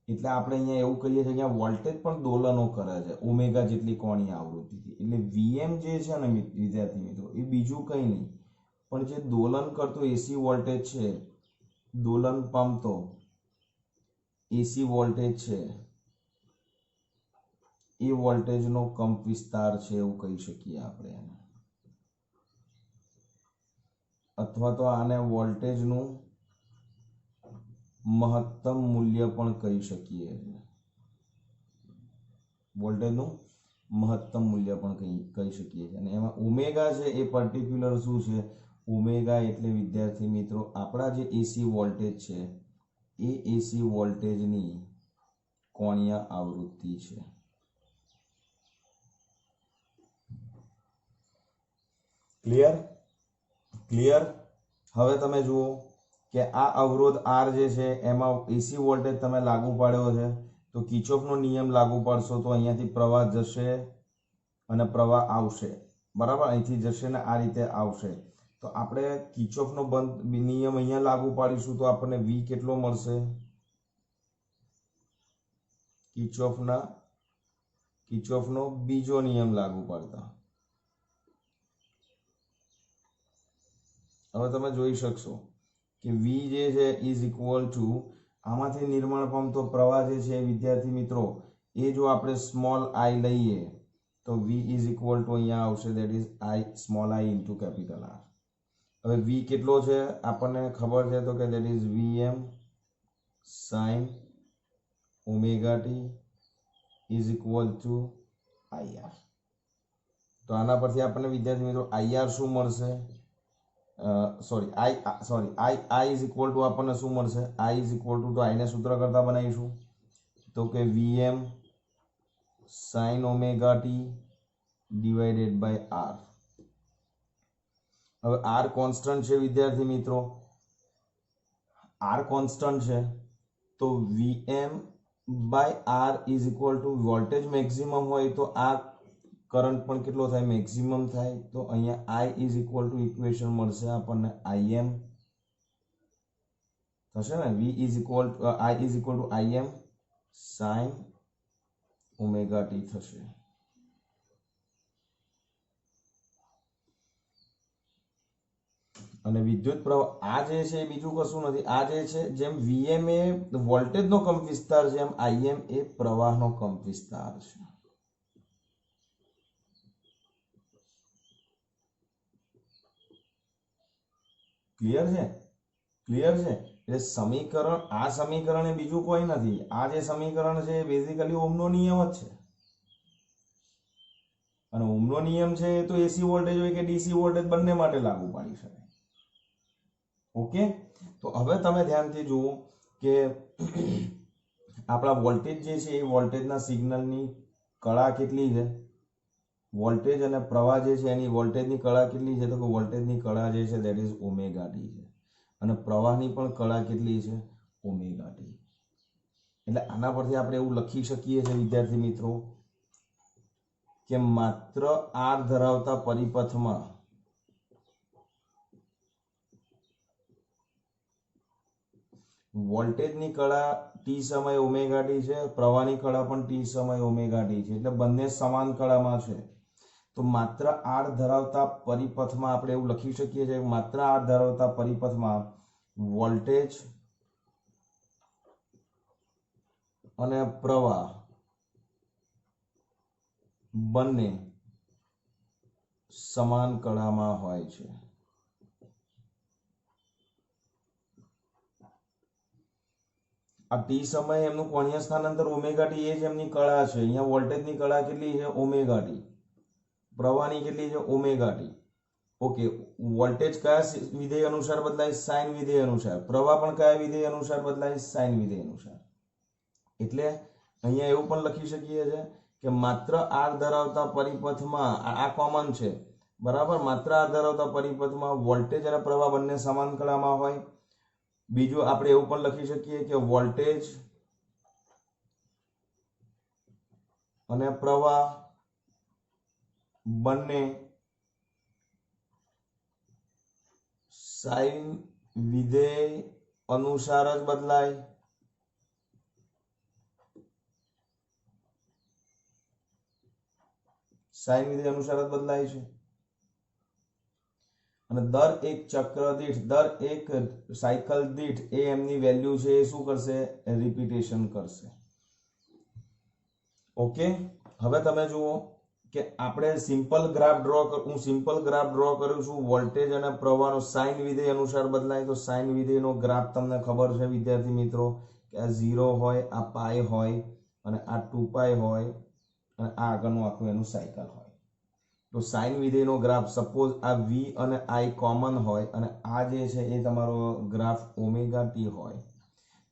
એટલે આપણે અહીંયા એવું કહીએ છીએ કે વોલ્ટેજ પણ દોલનો કરે છે ઓમેગા જેટલી કોણીય આવૃત્તિથી. એટલે વીએમ જે છે ને વિદ્યાર્થી મિત્રો, એ બીજું કંઈ નહીં પણ જે દોલન કરતો એસી વોલ્ટેજ છે, દોલન પામતો એસી વોલ્ટેજ છે, એ વોલ્ટેજનો કંપ વિસ્તાર છે એવું કહી શકીએ આપણે એને, અથવા તો આને વોલ્ટેજનું મહત્તમ મૂલ્ય પણ કહી શકીએ. વોલ્ટેજનું મહત્તમ મૂલ્ય પણ કહી શકીએ છીએ. અને એમાં ઓમેગા છે એ પર્ટિક્યુલર શું છે, ઓમેગા એટલે વિદ્યાર્થી મિત્રો આપણા જે એસી વોલ્ટેજ છે એ એસી વોલ્ટેજની કોણીય આવૃત્તિ છે. ક્લિયર. હવે તમે જુઓ કે આ અવરોધ R જે છે એમાં એસી વોલ્ટેજ તમે લાગુ પાડ્યો છે, તો કિર્ચોફનો નિયમ લાગુ પાડશો તો અહીંયાથી પ્રવાહ જશે અને પ્રવાહ આવશે, બરાબર. અહીંથી જશે ને આ રીતે આવશે. તો આપણે કિર્ચોફનો નિયમ અહીંયા લાગુ પાડીશું તો આપણને વી કેટલો મળશે, કિર્ચોફનો બીજો નિયમ લાગુ પાડતા. હવે તમે જોઈ શકશો કે વી જે છે ઇઝ ઇક્વલ ટુ, આમાંથી નિર્માણ પામતો પ્રવાહ જે છે વિદ્યાર્થી મિત્રો, એ જો આપણે સ્મોલ આઈ લઈએ તો વી ઇઝ ઇક્વલ ટુ અહીંયા આવશે, that is I small I into capital R. હવે વી કેટલો છે આપણને ખબર છે તો કે that is VM sine omega T is equal to IR. તો આના પરથી આપણને વિદ્યાર્થી મિત્રો આઈઆર શું મળશે, આઈ ઇઝ ઇક્વલ ટુ આપણને શું મળશે, આઈ ઇઝ ઇક્વલ ટુ, તો આઈને સૂત્ર કરતા બનાવીશું તો કે VM sine omega T divided by R. હવે આર કોન્સ્ટન્ટ છે વિદ્યાર્થી મિત્રો, આર કોન્સ્ટન્ટ છે તો VM by R is equal to, voltage maximum હોય તો આ કરંટ પણ કેટલો થાય, મેક્સિમમ થાય. તો અહીંયા I is equal to equation મળશે આપણને આઈએમ થશે ને, V is equal I is equal to IM sine omega T થશે. અને વિદ્યુત પ્રવાહ આ જે છે એ બીજું કશું નથી, આ જે છે જેમ વીએમ એ વોલ્ટેજનો કંપ વિસ્તાર છે એમ આઈએમ એ પ્રવાહનો કંપ વિસ્તાર છે. ક્લિયર છે? ક્લિયર છે? એટલે સમીકરણ, આ સમીકરણ એ બીજું કોઈ નથી. આ જે સમીકરણ છે એ બેઝિકલી ઓહમનો નિયમ જ છે. અને ઓહમનો નિયમ છે તો એસી વોલ્ટેજ હોય કે ડીસી વોલ્ટેજ બંને માટે લાગુ પાડી શકાય. ઓકે, તો હવે તમે ધ્યાનથી જુઓ કે આપણા વોલ્ટેજ જે છે એ વોલ્ટેજના સિગ્નલની કળા કેટલી છે, વોલ્ટેજ અને પ્રવાહ જે છે એની વોલ્ટેજની કળા કેટલી છે, તો કે વોલ્ટેજની કળા જે છે દેટ ઇઝ ઓમેગા ટી છે, અને પ્રવાહની પણ કળા કેટલી છે, ઓમેગા ટી. એટલે આના પરથી આપણે એવું લખી શકીએ છીએ વિદ્યાર્થી મિત્રો કે માત્ર આર ધરાવતા પરિપથમાં વોલ્ટેજની કળા ટી સમય ઓમેગા ટી છે, પ્રવાહની કળા પણ ટી સમય ઓમેગા ટી છે, એટલે બંને સમાન કળામાં છે. તો માત્ર આર ધરાવતા પરિપથમાં આપણે એવું લખી શકીએ છીએ કે માત્ર આર ધરાવતા પરિપથમાં વોલ્ટેજ અને પ્રવાહ બંને સમાન કળામાં હોય છે. આ ટી સમયે એમનું કોણીય સ્થાનાંતર ઓમેગા ટી એ જ એમની કળા છે. અહીંયા વોલ્ટેજની કળા કેટલી છે, ઓમેગા ટી, પ્રવાહની કેટલી છે, ઓમેગા ટી. ઓકે, વોલ્ટેજ કયા વિધેય અનુસાર બદલાય, સાઇન વિધેય અનુસાર. પ્રવાહ પણ કયા વિધેય અનુસાર બદલાય, સાઇન વિધેય અનુસાર. એટલે અહીંયા એવું પણ લખી શકીએ છીએ કે માત્ર આર ધરાવતા પરિપથમાં, આ કોમન છે બરાબર, માત્ર આર ધરાવતા પરિપથમાં વોલ્ટેજ અને પ્રવાહ બંને સમાન કળામાં હોય. બીજું આપણે એવું પણ લખી શકીએ કે વોલ્ટેજ અને પ્રવાહ બંને સાઇન વિધેય અનુસાર જ બદલાય. સાઇન વિધેય અનુસાર જ બદલાય છે. અને દર એક ચક્ર દીઠ, દર એક સાયકલ દીઠ એ એમની વેલ્યુ છે એ શું કરશે, રિપીટેશન કરશે. ઓકે, હવે તમે જુઓ કે આપણે સિમ્પલ ગ્રાફ ડ્રો, હું સિમ્પલ ગ્રાફ ડ્રો કરું છું વોલ્ટેજ અને પ્રવાહનો સાઇન વિધેય અનુસાર બદલાય. તો સાઇન વિધેયનો ગ્રાફ તમને ખબર છે વિદ્યાર્થી મિત્રો કે આ 0 હોય, આ પાઈ હોય, અને આ 2 પાઈ હોય, અને આ આગળનું આખું એનું સાયકલ હોય. તો સાઇન વિધેયનો ગ્રાફ, સપોઝ આ વી અને આઈ કોમન હોય અને આ જે છે એ તમારો ગ્રાફ ઓમેગા ટી હોય,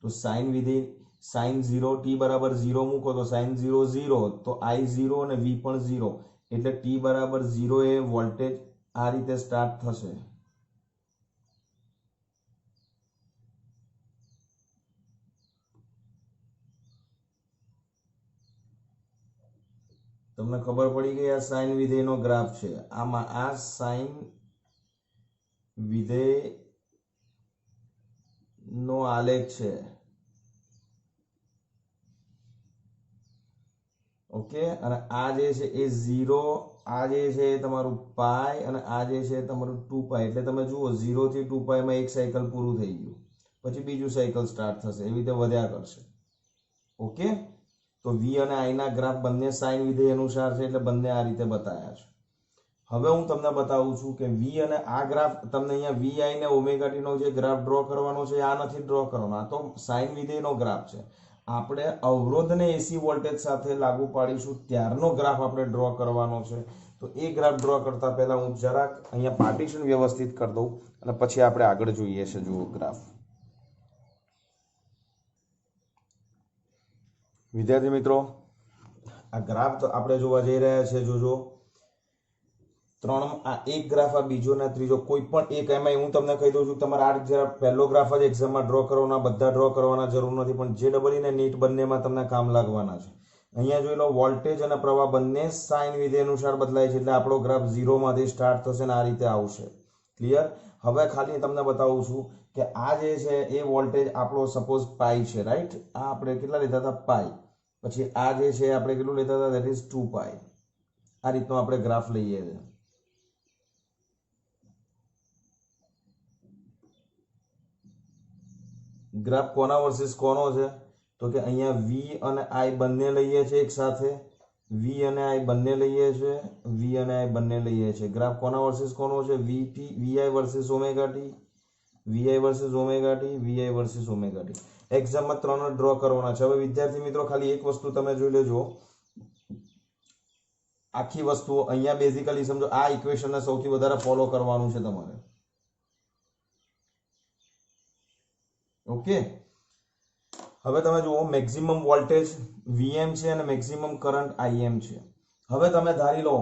તો સાઇન વિધેય સાઇન 0 ટી બરાબર 0 મૂકો તો સાઇન 0 0, તો આઈ 0 અને વી પણ 0, એટલે ટી બરાબર 0 એ વોલ્ટેજ આ રીતે સ્ટાર્ટ થશે. તમને ખબર પડી ગઈ આ સાઇન વિધેયનો ગ્રાફ છે. આમાં આ સાઇન વિધેય નો આલેખ છે. ઓકે, અને આ જે છે એ 0, આ જે છે એ તમારું પાઈ, અને આ જે છે તમારું 2 પાઈ. એટલે તમે જુઓ 0 થી 2 પાઈમાં એક સાયકલ પૂરું થઈ ગયું, પછી બીજું સાયકલ સ્ટાર્ટ થશે, એવી રીતે વધ્યા કરશે. ઓકે, તો વી અને આઈ ના ગ્રાફ બંને સાઇન વિધેય અનુસાર છે, એટલે બંને આ રીતે બતાવ્યા છે. હવે હું તમને બતાવું છું કે વી અને આ ગ્રાફ, તમને અહીંયા વી આઈ ને ઓમેગા ટી નો જે ગ્રાફ ડ્રો કરવાનો છે આ નથી ડ્રો કરવાનો, આ તો સાઇન વિધેયનો ગ્રાફ છે. આપણે અવરોધને એસી વોલ્ટેજ સાથે લાગુ પાડીશું ત્યારનો ગ્રાફ આપણે ડ્રો કરવાનો છે. તો એ ગ્રાફ ડ્રો કરતા પહેલા હું જરાક અહીંયા પાર્ટીશન વ્યવસ્થિત કરી દઉં અને પછી આપણે આગળ જોઈએ છે. જુઓ ગ્રાફ વિદ્યાર્થી મિત્રો, આ ગ્રાફ તો આપણે જોવા જઈ રહ્યા છે. જોજો ત્રણ, આ એક ગ્રાફ, આ બીજો ને ત્રીજો, કોઈ પણ એક. એમાં હું તમને કહી દઉં છું તમારે આ જરા પહેલો ગ્રાફ જ એક્ઝામમાં ડ્રો કરવાના, બધા ડ્રો કરવાના જરૂર નથી, પણ JEE ને નીટ બંનેમાં તમને કામ લાગવાના છે. અહીંયા જોઈ લો, વોલ્ટેજ અને પ્રવાહ બંને સાઇન વિધેય અનુસાર બદલાય છે, એટલે આપણો ગ્રાફ 0 માંથી સ્ટાર્ટ થશે અને આ રીતે આવશે. ક્લિયર? હવે ખાલી તમને બતાવું છું કે આ જે છે એ વોલ્ટેજ આપણો સપોઝ પાઈ છે, રાઈટ? આ આપણે કેટલા લીધા હતા, પાઈ. પછી આ જે છે આપણે કેટલું લેતા હતા, ધેટ ઇઝ 2 પાઈ. આ રીતનો આપણે ગ્રાફ લઈએ છીએ. ગ્રાફ કોના વર્સિસ કોનો છે? તો કે અહીંયા વી અને આઈ બંને લઈએ છે એક સાથે, વી અને આઈ બંને લઈએ છે, વી અને આઈ બંને લઈએ છે. ગ્રાફ કોના વર્સિસ કોનો છે? Vi versus omega T, Vi versus omega T, Vi versus omega T. એક્ઝામમાં 3 ડ્રો કરવાના છે. હવે વિદ્યાર્થી મિત્રો ખાલી એક વસ્તુ તમે જોઈ લેજો, આખી વસ્તુ અહીંયા બેઝિકલી સમજો, આ ઇક્વેશનને સૌથી વધારે ફોલો કરવાનું છે તમારે. ઓકે, હવે તમે જુઓ મેક્સિમમ વોલ્ટેજ વીએમ છે અને મેક્સિમમ કરંટ આઈએમ છે. હવે તમે ધારી લો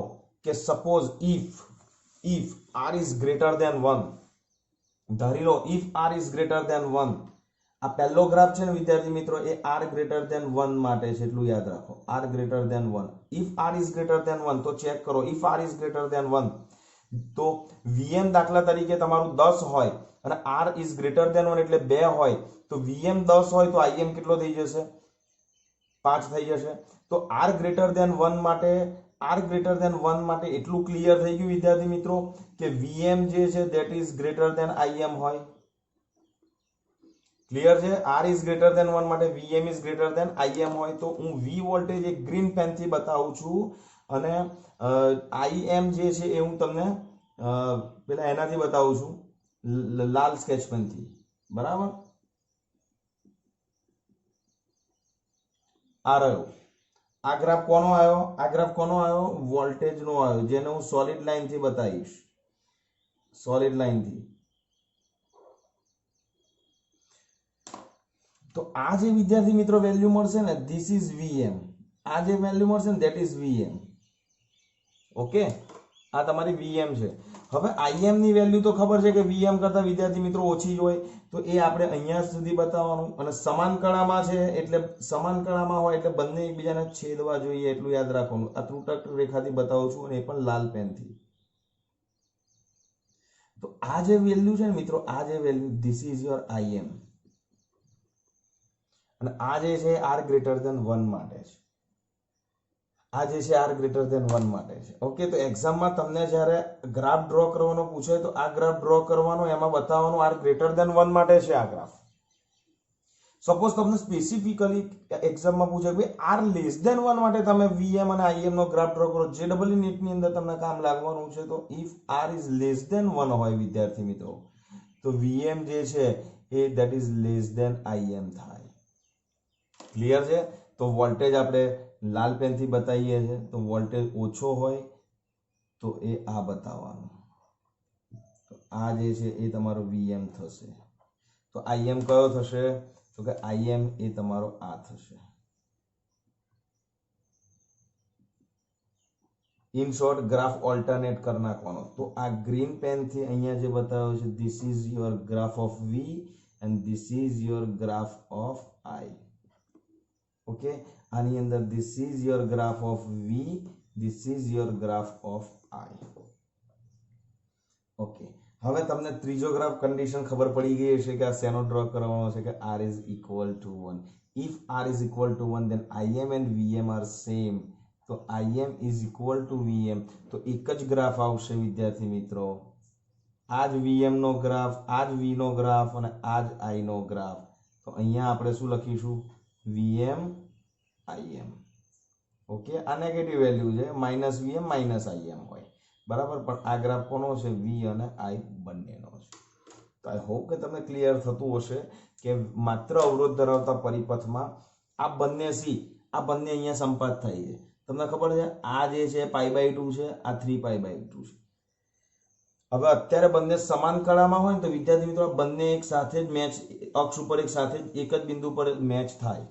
કે suppose if R is greater than 1, ધારી લો if R is greater than 1. આ પહેલો ગ્રાફ છે ને વિદ્યાર્થી મિત્રો, એ આર ગ્રેટર ધેન 1 માટે છે, એટલું યાદ રાખો. R greater than 1, if R is greater than 1, તો ચેક કરો if R is greater than 1 તો વીએમ દાખલા તરીકે તમારું 10 હોય અને આર ઇઝ ગ્રેટર ધેન 1 એટલે 2 હોય, તો વીએમ 10 હોય તો આઈએમ કેટલો થઈ જશે? 5 થઈ જશે. તો આર ગ્રેટર ધેન 1 માટે, આર ગ્રેટર ધેન 1 માટે એટલું ક્લિયર થઈ ગયું વિદ્યાર્થી મિત્રો કે વીએમ જે છે that is greater than IM હોય. ક્લિયર છે? આર ઇઝ ગ્રેટર ધેન 1 માટે VM is greater than IM હોય. તો હું વી વોલ્ટેજ એક ગ્રીન પેન થી બતાવું છું અને આઈએમ જે છે એ હું તમને પેલા એનાથી બતાવું છું, લાલ સ્કેચ પેન થી. બરાબર? આ રહ્યો આ ગ્રાફ કોનો આવ્યો? આ ગ્રાફ કોનો આવ્યો? વોલ્ટેજ નો આવ્યો, જેને હું સોલિડ લાઈન થી બતાવીશ, સોલિડ લાઈન થી. તો આ જે વિદ્યાર્થી મિત્રો વેલ્યુ મળશે ને, ધીસ ઇઝ વીએમ. આ જે વેલ્યુ મળશે ને ધેટ ઇઝ વીએમ. ઓકે, આ તમારી વીએમ છે. હવે આઈએમ ની વેલ્યુ તો ખબર છે કે વીએમ કરતા વિદ્યાર્થી મિત્રો ઓછી જ હોય, તો એ આપણે અહીંયા સુધી બતાવવાનું. અને સમાન કળામાં છે એટલે સમાન કળામાં હોય એટલે બંને એકબીજાને છેદવા જોઈએ, એટલું યાદ રાખવાનું. આ ત્રુટક રેખાથી બતાવું છું અને એ પણ લાલ પેનથી. તો આ જે વેલ્યુ છે ને મિત્રો, આ જે value, this is your IM. અને આ જે છે આર ગ્રેટર ધેન 1 માટે છે. આ જે છે આર ગ્રેટર ધેન 1 માટે છે. ઓકે, તો એક્ઝામમાં તમને જ્યારે ગ્રાફ ડ્રો કરવાનો પૂછે તો આ ગ્રાફ ડ્રો કરવાનો, એમાં બતાવવાનું આર ગ્રેટર ધેન 1 માટે છે આ ગ્રાફ. સપોઝ તમને સ્પેસિફિકલી એક્ઝામમાં પૂછે કે આર લેસ ધેન 1 માટે તમે વીએમ અને આઈએમ નો ગ્રાફ ડ્રો કરો, જેડબલઈ નીટ ની અંદર તમને કામ લાગવાનું છે. તો if R is less than 1 હોય વિદ્યાર્થી મિત્રો, તો વીએમ જે છે એ that is less than IM થાય. ક્લિયર છે? તો વોલ્ટેજ આપણે લાલ પેન થી બતાવીએ છીએ. તો વોલ્ટેજ ઓછો હોય તો એ આ બતાવવાનું. તો આ જે છે એ તમારો વીએમ થશે. તો આઈએમ કયો થશે? તો કે આઈએમ એ તમારો આ થશે. ઇન શોર્ટ ગ્રાફ ઓલ્ટરનેટ કરી નાખવાનો. તો આ ગ્રીન પેન થી અહીંયા જે બતાવ્યું છે, this is your graph of V and this is your graph of I. Okay, આની અંદર this is your graph of V, this is your graph of I. Okay, હવે તમને ત્રીજો ગ્રાફ કન્ડિશન ખબર પડી ગઈ હશે કે આ શેનો ડ્રો કરવાનો છે, કે R is equal to 1. If R is equal to 1 then IM and VM R same. તો IM is equal to VM. તો એક જ ગ્રાફ આવશે વિદ્યાર્થી મિત્રો, આ જ વીએમ નો ગ્રાફ, આ જ વી નો ગ્રાફ અને આ જ આઈ નો ગ્રાફ. તો અહીંયા આપણે શું લખીશું? VM IM. ઓકે, આ નેગેટિવ વેલ્યુ છે, માઇનસ વીએમ માઇનસ આઈએમ હોય. બરાબર? પણ આ ગ્રાફ કોનો છે? વી અને આઈ બંનેનો છે. તો આઈ હોપ કે તમને ક્લિયર થતું હશે કે માત્ર અવરોધ ધરાવતા પરિપથમાં આ બંને સી, આ બંને અહીંયા સંપાત થાય છે. તમને ખબર છે આ જે છે π/2 છે, આ 3π/2 છે. હવે અત્યારે બંને સમાન કળામાં હોય ને તો વિદ્યાર્થી મિત્રો બંને એક સાથે જ મેચ, અક્ષ ઉપર એક સાથે એક જ બિંદુ પર મેચ થાય.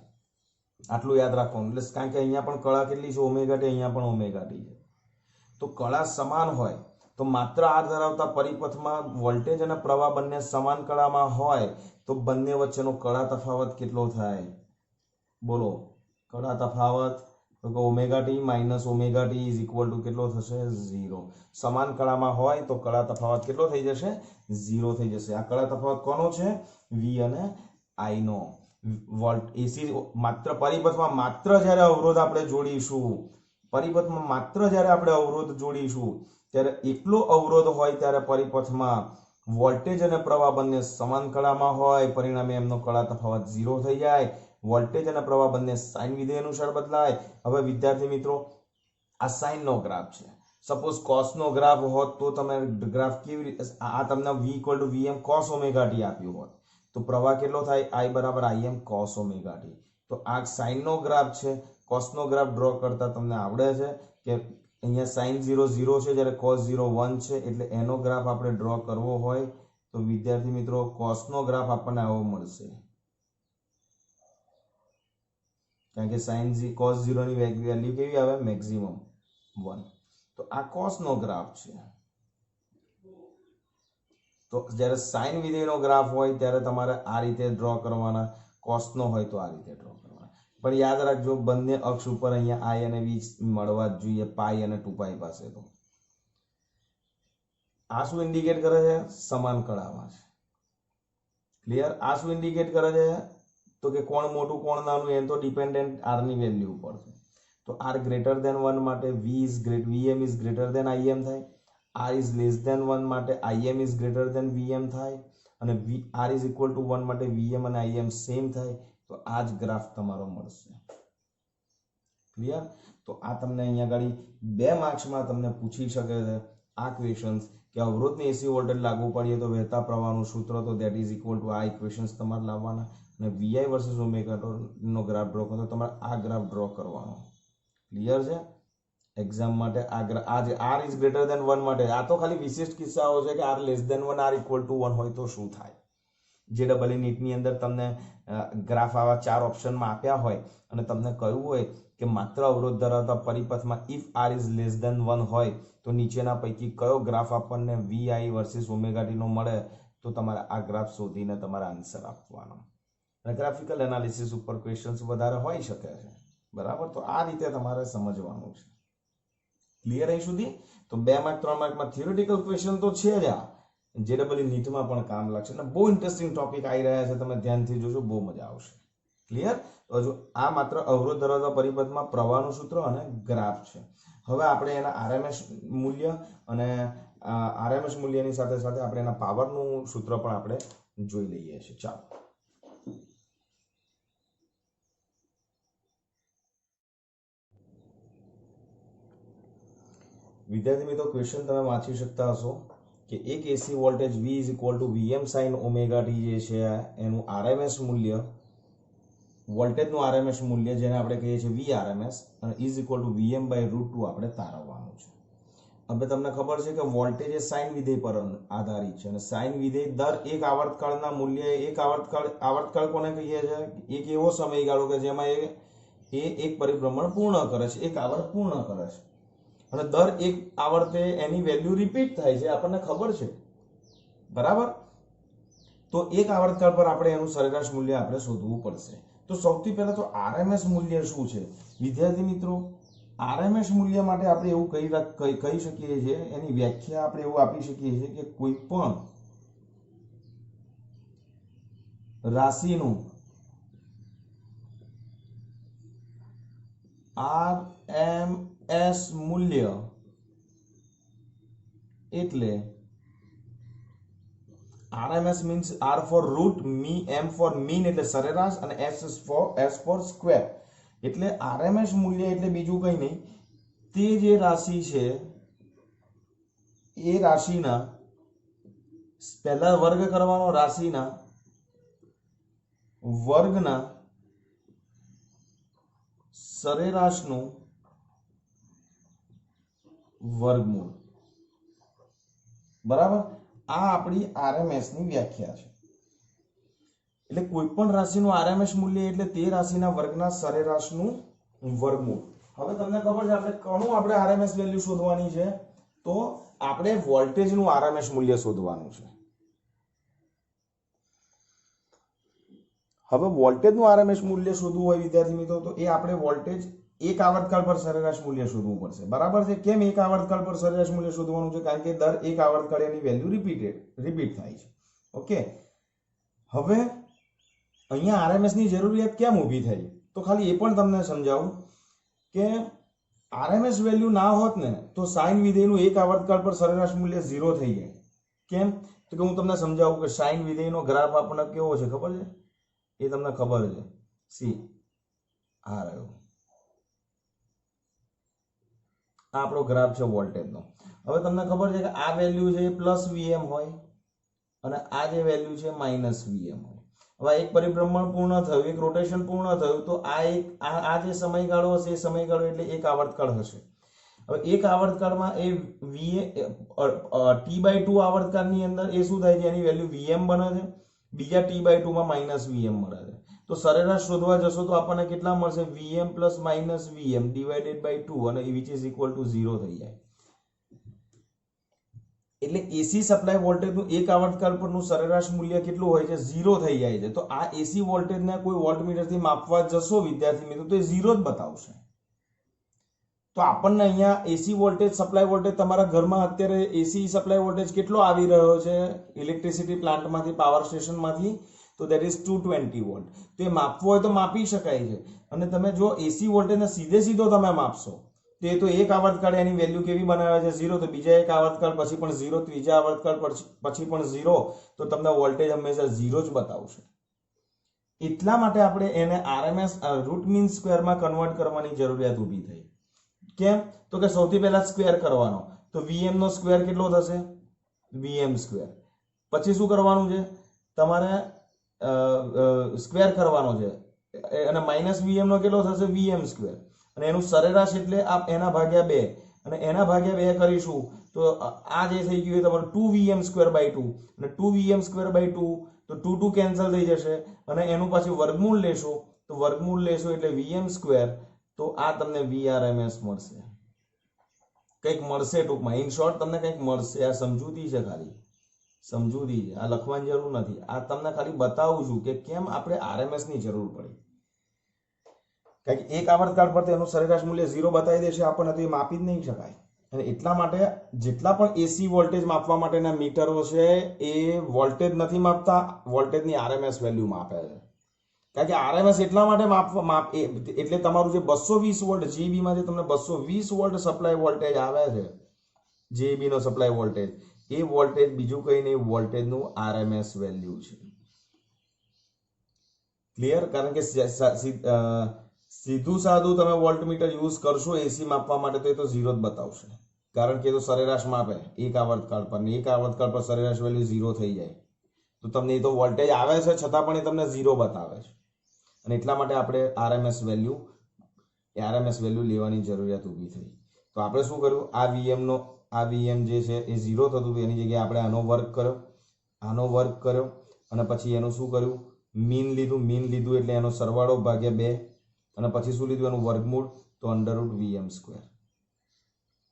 આટલું યાદ રાખવાનું. એટલે કારણ કે અહીંયા પણ કળા કેટલી છે? Omega T. અહીંયા પણ ઓમેગા ટી છે. તો કળા સમાન હોય તો માત્ર આર ધરાવતા પરિપથમાં વોલ્ટેજ અને પ્રવાહ બંને સમાન કળામાં હોય તો બંને વચ્ચેનો કળા તફાવત કેટલો થાય? બોલો, કળા તફાવત. તો કે omega T minus omega T is equal two કેટલો થશે? 0. સમાન કળામાં હોય તો કળા તફાવત કેટલો થઈ જશે? 0 થઈ જશે. આ કળા તફાવત કોનો છે? વી અને આઈ નો. વોલ્ટ એસી માત્ર પરિપથમાં માત્ર જ્યારે અવરોધ આપણે જોડીશું, પરિપથમાં માત્ર જ્યારે આપણે અવરોધ જોડીશું ત્યારે એટલો અવરોધ હોય ત્યારે પરિપથમાં વોલ્ટેજ અને પ્રવાહ બંને સમાન કળામાં હોય, પરિણામે એમનો કળા તફાવત 0 થઈ જાય. વોલ્ટેજ અને પ્રવાહ બંને સાઇન વિધેય અનુસાર બદલાય. હવે વિદ્યાર્થી મિત્રો, આ સાઇન નો ગ્રાફ છે. સપોઝ કોસ નો ગ્રાફ હોત તો તમે ગ્રાફ કેવી રીતે, આ તમને v = vm cos omega t આપ્યું હોત તો પ્રવાહ કેટલો થાય? I = Im cos omega t. તો આ સાઇન નો ગ્રાફ છે. કોસ નો ગ્રાફ ડ્રો કરતા તમને આવડે છે કે અહીંયા sin 0 0 છે, જ્યારે cos 0 1 છે. એટલે એનો ગ્રાફ આપણે ડ્રો કરવો હોય તો વિદ્યાર્થી મિત્રો cos નો ગ્રાફ આપણને આવો મળશે, કારણ કે cos 0 ની વેલ્યુ કેવી આવે? મેક્સિમમ 1. તો આ cos નો ગ્રાફ છે. તો જ્યારે સાઇન વિધેયનો ગ્રાફ હોય ત્યારે તમારે આ રીતે ડ્રો કરવાના, cos નો હોય તો આ રીતે ડ્રો કરવાના. પણ યાદ રાખજો, બંને અક્ષ ઉપર અહીંયા I અને V મળવા જ જોઈએ, પાઈ અને 2π પાસે. તો આ શું ઇન્ડિકેટ કરે છે? સમાન કળામાં છે. ક્લિયર? આ શું ઇન્ડિકેટ કરે છે? તો કે કોણ મોટું કોણ નાનું એ તો ડિપેન્ડન્ટ r ની વેલ્યુ ઉપર છે. તો r greater than 1 માટે vm is greater than Im થાય. r is less than 1 માટે Im is greater than vm થાય. અને r is equal to 1 માટે vm અને Im સેમ થાય. તો આ જ ગ્રાફ તમારો મળશે. ક્લિયર? તો આ તમને અહીંયા આગળ 2 માર્ક્સમાં તમને પૂછી શકે છે આ ક્વેશ્ચન્સ કે અવરોધને એસી વોલ્ટેજ લાગુ પડીએ તો વહેતા પ્રવાહનું સૂત્ર, તો ધેટ ઇઝ ઇક્વલ ટુ આ ઇક્વેશન્સ તમારે લાવવાના. અને vi વર્સિસ ઓમેગા નો ગ્રાફ ડ્રો કરો તો તમારે આ ગ્રાફ ડ્રો કરવાનો. ક્લિયર છે? એક્ઝામ માટે આ જે r ઇઝ ગ્રેટર ધેન 1 માટે આ તો ખાલી વિશિષ્ટ કિસ્સાઓ છે કે r less than 1 r equal to 1 હોય તો શું થાય. જે ડબલ નીટની અંદર તમને ગ્રાફ આવા 4 ઓપ્શનમાં આપ્યા હોય અને તમને કહ્યું હોય કે માત્ર અવરોધ ધરાવતા પરિપથમાં if r is less than 1 હોય તો નીચેના પૈકી કયો ગ્રાફ આપણને vi વર્સિસ ઓમેગા t નો મળે, તો તમારે આ ગ્રાફ શોધીને તમારે આન્સર આપવાનો. અને ગ્રાફિકલ એનાલિસિસ ઉપર ક્વેશ્ચન્સ વધારે હોઈ શકે છે. બરાબર? તો આ રીતે તમારે સમજવાનું છે. ક્લિયર અહીં સુધી? તો 2 માર્ક 3 માર્કમાં થિયોરેટિકલ ક્વેશ્ચન તો છે જ. આ જેડબલઈ નીટમાં પણ કામ લાગશે અને બહુ ઇન્ટરેસ્ટિંગ ટોપિક આવી રહ્યા છે. તમે ધ્યાનથી જોજો, બહુ મજા આવશે. ક્લિયર? તો જો આ માત્ર અવરોધ ધરાવતા પરિપથમાં પ્રવાહનું સૂત્ર અને ગ્રાફ છે. હવે આપણે એના આરએમએસ મૂલ્ય અને આરએમએસ મૂલ્યની સાથે સાથે આપણે એના પાવરનું સૂત્ર પણ આપણે જોઈ લઈએ છીએ. ચાલો વિદ્યાર્થી મિત્રો, ક્વેશ્ચન તમે વાંચી શકતા હશો કે એક AC voltage v is equal two vm sin omega t જે છે એનું આરએમએસ મૂલ્ય, વોલ્ટેજનું આરએમએસ મૂલ્ય જેને આપણે કહીએ છીએ vrms, અને ઇઝ ઇક્વલ ટુ vm/√2 આપણે તારવવાનું છે. હવે તમને ખબર છે કે વોલ્ટેજ એ સાઇન વિધેય પર આધારિત છે અને સાઇન વિધેય દર એક આવર્તકાળના મૂલ્ય, એક આવર્તકાળ કોને કહીએ છીએ? એક એવો સમયગાળો કે જેમાં એ એક પરિભ્રમણ પૂર્ણ કરે છે, એક આવર્ત પૂર્ણ કરે છે. અને દર એક આવર્તે એની વેલ્યુ રિપીટ થાય છે, આપણને ખબર છે. બરાબર? તો એક આવર્તકાળ પર આપણે એનું સરેરાશ મૂલ્ય આપણે શોધવું પડશે. તો સૌથી પહેલા તો આરએમએસ મૂલ્ય શું છે? વિદ્યાર્થી મિત્રો, આરએમએસ મૂલ્ય માટે આપણે એવું કહી શકીએ છીએ, એની વ્યાખ્યા આપણે એવું આપી શકીએ છીએ કે કોઈ પણ રાશિનું આરએમએસ મૂલ્ય એટલે RMS means R for root, M for mean એટલે સરેરાશ, અને S for square. એટલે RMS મૂલ્ય એટલે બીજું કંઈ નહીં, તે જે રાશિ છે એ રાશિના પહેલા વર્ગ કરવાનો, રાશિના વર્ગના સરેરાશનું વર્ગમૂળ. બરાબર? આ આપણી આરએમએસ ની વ્યાખ્યા છે. એટલે કોઈ પણ રાશિનું આરએમએસ મૂલ્ય એટલે તે રાશિના વર્ગના સરેરાશનું વર્ગમૂળ. હવે તમને ખબર છે આપણે કોનું આપણે આરએમએસ વેલ્યુ શોધવાની છે? તો આપણે વોલ્ટેજનું આરએમએસ મૂલ્ય શોધવાનું છે. હવે વોલ્ટેજનું આરએમએસ મૂલ્ય શોધવું હોય વિદ્યાર્થી મિત્રો, તો એ આપણે વોલ્ટેજ એક આવર્તકાળ પર સરેરાશ મૂલ્ય શોધવું પડશે. બરાબર છે? કેમ એક આવર્તકાળ પર સરેરાશ મૂલ્ય શોધવાનું છે? કારણ કે દર એક આવર્તકાળ એની વેલ્યુ રિપીટ થાય છે. ઓકે, હવે અહીંયા આરએમએસ ની જરૂરિયાત કેમ ઊભી થઈ? તો ખાલી એ પણ તમને સમજાવું કે આરએમએસ વેલ્યુ ના હોત ને તો સાઇન વિધેયનું એક આવર્તકાળ પર સરેરાશ મૂલ્ય 0 થઈ જાય. કેમ? તો તો કે હું તમને સમજાવું કે સાઇન વિધેયનો ગ્રાફ આપણને કેવો છે ખબર છે? એ તમને ખબર છે. સી આ રહ્યો, આ આપણો ગ્રાફ છે વોલ્ટેજનો. હવે તમને ખબર છે કે આ વેલ્યુ છે એ પ્લસ વીએમ હોય અને આ જે વેલ્યુ છે માઇનસ વીએમ હોય. હવે એક પરિભ્રમણ પૂર્ણ થયું, એક રોટેશન પૂર્ણ થયું, તો આ જે સમયગાળો હશે એ સમયગાળો એટલે એક આવર્તકાળ હશે. હવે એક આવર્તકાળમાં એ T/2 આવર્તકાળની અંદર એ શું થાય છે, એની વેલ્યુ વીએમ બને છે, બીજા T/2 માં માઇનસ વીએમ મળે છે. તો સરેરાશ શોધવા જશો તો આપણને કેટલા મળશે? VM plus minus VM divided by 2 અને વિચ ઇઝ ઇક્વલ ટુ 0 થઈ જાય. એટલે એસી સપ્લાય વોલ્ટેજનું એક આવર્તકાળ પરનું સરેરાશ મૂલ્ય કેટલું હોય છે? 0 થઈ જાય છે. તો આ એસી વોલ્ટેજને કોઈ વોલ્ટમીટરથી માપવા જશો વિદ્યાર્થી મિત્રો તો એ 0 જ બતાવશે. તો આપણને અહીંયા એસી વોલ્ટેજ સપ્લાય વોલ્ટેજ તમારા ઘરમાં અત્યારે એસી સપ્લાય વોલ્ટેજ કેટલો આવી રહ્યો છે ઇલેક્ટ્રિસિટી પ્લાન્ટમાંથી, પાવર સ્ટેશનમાંથી? તો દેટ ઇઝ 220 વોલ્ટ. તો એ માપવો હોય તો માપી શકાય છે. અને તમે જો એસી વોલ્ટેજને સીધો તમે માપશો તો એક આવર્તકાળ એની વેલ્યુ કેવી બનાવે છે? 0. તો બીજા એક આવર્તકાળ પછી પણ 0, ત્રીજા આવર્તકાળ પછી પણ 0. તો તમને વોલ્ટેજ હંમેશા 0 જ બતાવશે. એટલા માટે આપણે એને આરએમએસ રૂટ મીન સ્ક્વેરમાં કન્વર્ટ કરવાની જરૂરિયાત ઊભી થઈ. કેમ? તો કે સૌથી પહેલા સ્ક્વેર કરવાનો. તો વીએમ નો સ્ક્વેર કેટલો થશે? VM square. પછી શું કરવાનું છે? તમારે સ્ક્વેર કરવાનો છે અને માઇનસ વીએમ નો કેટલો થશે? VM square. અને એનું સરેરાશ એટલે એના ભાગ્યા 2 અને એના ભાગ્યા 2 કરીશું તો આ જે થઈ ગયું તમારું 2vm સ્ક્વેર બાય 2 અને 2vm સ્ક્વેર બાય 2 તો 2 કેન્સલ થઈ જશે અને એનું પાછું વર્ગમૂળ લેશો તો વર્ગમૂળ લેશો એટલે vm સ્ક્વેર. તો આ તમને VRMS મળશે. કંઈક મળશે ટૂંકમાં. ઇન શોર્ટ તમને કંઈક મળશે. આ સમજૂતી છે, ખાલી સમજૂતી છે, આ લખવાની જરૂર નથી. આ તમને ખાલી બતાવું છું કે કેમ આપણે આરએમએસ ની જરૂર પડી. કારણ કે એક આવર્તકાળ પર એનું સરેરાશ મૂલ્ય 0 બતાવી દેશે આપણને, તો એ માપી જ નહીં શકાય. અને એટલા માટે જેટલા પણ એસી વોલ્ટેજ માપવા માટેના મીટરો છે એ વોલ્ટેજ નથી માપતા, વોલ્ટેજની આરએમએસ વેલ્યુ માપે છે. કારણ કે આરએમએસ એટલા માટે એટલે તમારું જે 220 વોલ્ટ જીબી માં જે તમને 220 વોલ્ટ સપ્લાય વોલ્ટેજ આવે છે, જીબી નો સપ્લાય વોલ્ટેજ, એ વોલ્ટેજ બીજું કઈ નહીં, વોલ્ટેજનું આરએમએસ વેલ્યુ છે. ક્લિયર? કારણ કે સીધું સાદું તમે વોલ્ટમીટર યુઝ કરશો એસી માપવા માટે તો એ તો 0 જ બતાવશે. કારણ કે એ તો સરેરાશ માપે એક આવર્તકાળ પર, એક આવર્તકાળ પર સરેરાશ વેલ્યુ 0 થઈ જાય તો તમને એ તો વોલ્ટેજ આવે છે છતાં પણ એ તમને 0 બતાવે છે. અને એટલા માટે આપણે આરએમએસ વેલ્યુ લેવાની જરૂરિયાત ઊભી થઈ. તો આપણે શું કર્યું? આ વીએમ જે છે એ 0 થતું હતું, એની જગ્યાએ આપણે આનો વર્ક કર્યો અને પછી એનું શું કર્યું? મીન લીધું એટલે એનો સરવાળો ભાગ્યા 2 અને પછી શું લીધું? એનું વર્ગમૂળ, તો √vm સ્ક્વેર.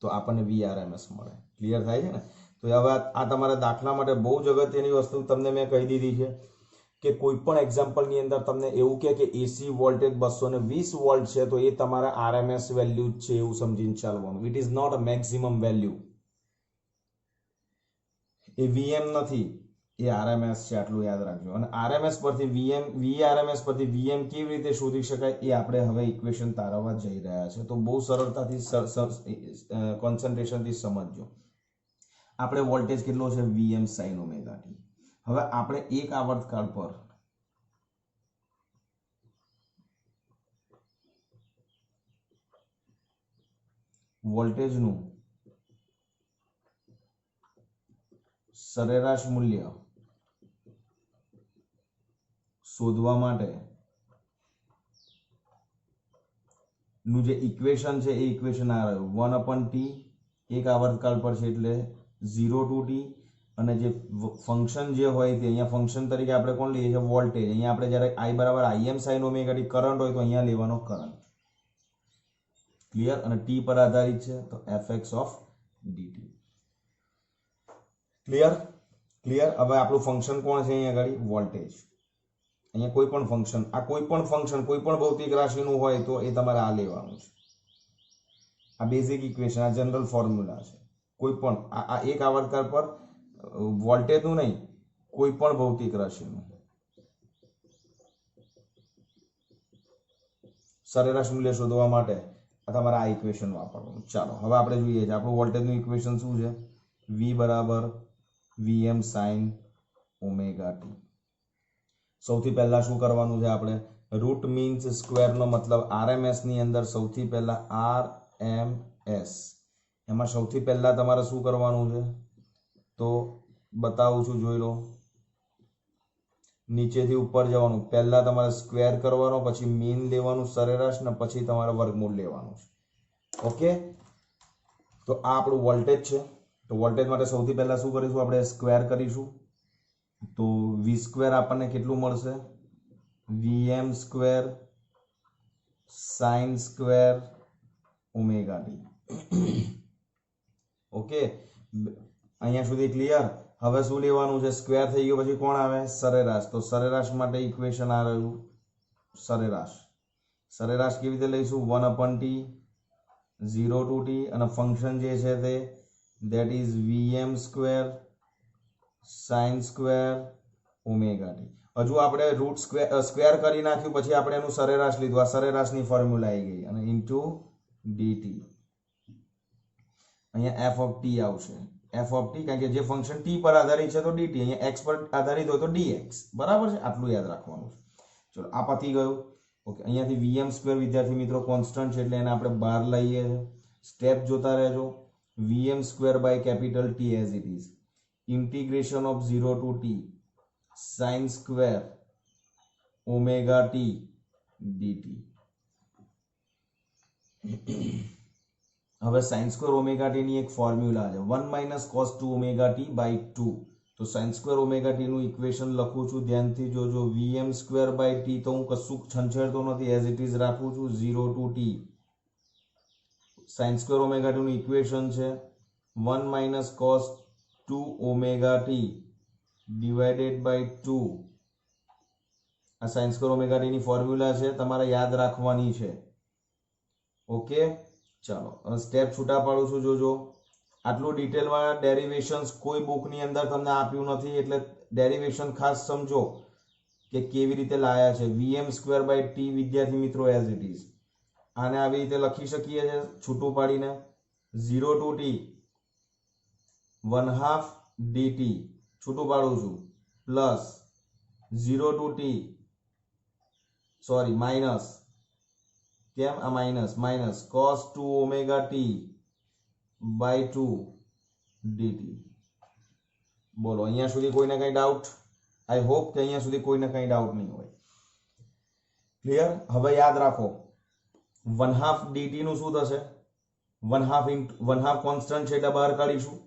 તો આપણને VRMS મળે. ક્લિયર થાય છે ને? તો હવે આ તમારા દાખલા માટે બહુ જ અગત્યની વસ્તુ તમને મેં કહી દીધી છે કે કોઈ પણ એક્ઝામ્પલની અંદર તમને એવું કે એસી વોલ્ટેજ 220 વોલ્ટ છે તો એ તમારા આરએમએસ વેલ્યુ જ છે એવું સમજીને ચાલવાનું. It is not a maximum value. એ વીએમ નથી, એ આરએમએસ છે, આટલું યાદ રાખજો. અને આરએમએસ પરથી VRMS પરથી વીએમ કેવી રીતે શોધી શકાય એ આપણે હવે ઇક્વેશન તારવવા જઈ રહ્યા છે. તો બહુ સરળતાથી કોન્સન્ટ્રેશનથી સમજજો. આપણે વોલ્ટેજ કેટલો છે? VM sine omega T. હવે આપણે એક આવર્તકાળ પર વોલ્ટેજનું સરેરાશ મૂલ્ય શોધવા માટે નું જે ઇક્વેશન છે એ ઇક્વેશન આ રહ્યું 1/t. એક આવર્તકાળ પર છે એટલે 0 to t. અને જે ફંક્શન જે હોય તે અહીંયા ફંક્શન તરીકે આપણે કોણ લઈએ છીએ? વોલ્ટેજ. અહીંયા આપણે જ્યારે I = Im sin omega T current હોય તો અહીંયા લેવાનો કરંટ. ક્લિયર? અને t પર આધારિત છે તો fx of dt. ક્લિયર? હવે આપણું ફંક્શન કોણ છે? અહીંયા આગળ વોલ્ટેજ. અહીંયા કોઈ પણ ફંક્શન, કોઈ પણ ભૌતિક રાશિનું હોય તો એ તમારે આ લેવાનું છે. આ બેઝિક ઇક્વેશન, આ જનરલ ફોર્મ્યુલા છે. કોઈ પણ આ એક આવર્તકાળ પર વોલ્ટેજનું નહીં, કોઈ પણ ભૌતિક રાશિનું સરેરાશ મૂલ્ય શોધવા માટે તમારે આ ઇક્વેશન વાપરવાનું. ચાલો હવે આપણે જોઈએ છે આપણું વોલ્ટેજનું ઇક્વેશન શું છે? V = VM sine omega T. સૌથી પહેલા શું કરવાનું છે આપણે? રૂટ મીન્સ સ્ક્વેરનો મતલબ આરએમએસ ની અંદર સૌથી પહેલા આરએમએસ, એમાં સૌથી પહેલા તમારે શું કરવાનું છે તો બતાવું છું, જોઈ લો. નીચેથી ઉપર જવાનું, પહેલા તમારે સ્ક્વેર કરવાનો, પછી મીન લેવાનું સરેરાશ, ને પછી તમારે વર્ગમૂળ લેવાનું છે. ઓકે, તો આ આપણું વોલ્ટેજ છે. તો વોલ્ટેજ માટે સૌથી પહેલા શું કરીશું? આપણે સ્ક્વેર કરીશું. તો વી સ્ક્વેર આપણને કેટલું મળશે? VM square sign square omega T. Okay, અહીંયા સુધી ક્લિયર? હવે શું લેવાનું છે? સ્ક્વેર થઈ ગયો પછી કોણ આવે? સરેરાશ. તો સરેરાશ માટે ઇક્વેશન આ રહ્યું સરેરાશ. સરેરાશ કેવી રીતે લઈશું? 1/t 0 to t, અને ફંક્શન જે છે તે that is vm square sign square omega T. હજુ આપણે રૂટ સ્ક્વેર કરી નાખ્યું, પછી આપણે એનું સરેરાશ લીધું. આ સરેરાશની ફોર્મ્યુલા આવી ગઈ, અને ઇન્ટુ dt. અહીંયા f ઓફ t આવશે. f ઓફ t, કારણ કે જે ફંક્શન t પર આધારિત છે તો dt, અહીંયા x પર આધારિત હોય તો dx. બરાબર છે? આટલું યાદ રાખવાનું છે. ચલો, આ પતી ગયું. ઓકે, અહીંયાથી વીએમ સ્ક્વેર વિદ્યાર્થી મિત્રો કોન્સ્ટન્ટ છે એટલે એને આપણે બહાર લઈએ. સ્ટેપ જોતા રહેજો. VM square by capital T as it is, integration of 0 to t sine square omega T dt. હવે સાઇન સ્ક્વેર ઓમેગા ટી ની એક ફોર્મ્યુલા છે, 1 - cos 2 ઓમેગા ટી બાય 2. તો સાઇન સ્ક્વેર ઓમેગા ટી નું equation લખું છું, ધ્યાનથી જોજો. વીએમ સ્ક્વેર બાય ટી તો હું કશું છંછેડતો નથી, એઝ ઇટ ઇઝ રાખું છું. 0 to t sine square omega T નું ઇક્વેશન છે 1 - cos 2 omega T divided by 2. આ સાઇન સ્ક્વેર ઓમેગા ટી ની ફોર્મ્યુલા છે, તમારે યાદ રાખવાની છે. ઓકે, ચાલો સ્ટેપ છૂટા પાડું છું, જોજો. આટલું ડિટેલમાં ડેરિવેશન્સ કોઈ બુકની અંદર તમને આપ્યું નથી, એટલે ડેરિવેશન ખાસ સમજો કે કેવી રીતે લાયા છે. વીએમ સ્ક્વેર બાય ટી વિદ્યાર્થી મિત્રો એઝ ઇટ ઇઝ. આને આવી રીતે લખી શકીએ છીએ છૂટું પાડીને. 0 to t 1/2 dt છૂટું પાડું છું, plus 0 to t sorry minus, કેમ આ minus cos 2 omega T by 2 dt. બોલો, અહીંયા સુધી કોઈને કઈ ડાઉટ? આઈ હોપ કે અહીંયા સુધી કોઈને કઈ ડાઉટ નહીં હોય. ક્લિયર? હવે યાદ રાખો, 1/2 dt નું શું થશે? 1/2 કોન્સ્ટન્ટ છે એટલે બહાર કાઢીશું.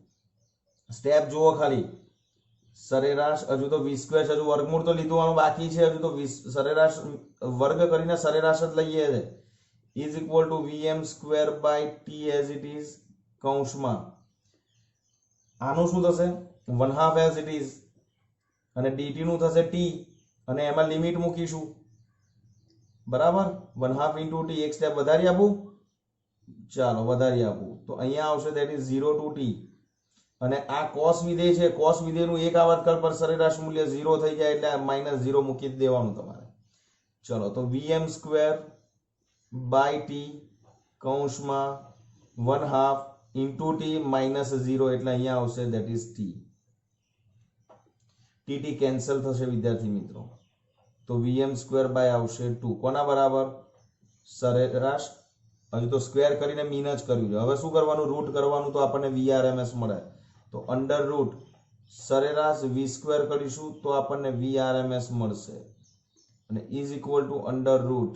સ્ટેપ જુઓ ખાલી. સરેરાશ, હજુ તો વી સ્ક્વેર, હજુ વર્ગમૂળ તો લીધું બાકી છે. હજુ તો સરેરાશ વર્ગ કરીને સરેરાશ જ લઈએ છે. Is equal to VM square by T as it is કૌંસમાં. આનું શું થશે? 1/2 એઝ ઇટ ઇઝ, અને dt નું થશે t, અને એમાં લિમિટ મૂકીશું. બરાબર? 1/2 ઇન્ટુ ટી. એક સ્ટેપ વધારી આપું? ચાલો વધારી આપું. તો અહીંયા આવશે that is 0 to t, અને આ cos વિધેય છે. cos વિધેયનું એક આવર્તકાળ પર સરેરાશ મૂલ્ય 0 થઈ જાય એટલે -0 મૂકી દેવાનું તમારે. ચલો, તો વીએમ સ્ક્વેર બાય ટી કૌંસમાં 1/2 ઇન્ટુ ટી -0 એટલે અહીંયા આવશે that is t. T cancel થશે વિદ્યાર્થી મિત્રો. તો વીએમ સ્ક્વેર બાય આવશે 2. કોના બરાબર? સરેરાશ. હજુ તો સ્ક્વેર કરીને મીન જ કર્યું છે. હવે શું કરવાનું? રૂટ કરવાનું, તો આપણને વીઆરએમએસ મળે. તો અંડર રૂટ સરેરાશ વી સ્ક્વેર કરીશું તો આપણને વીઆરએમએસ મળશે, અને is equal to under root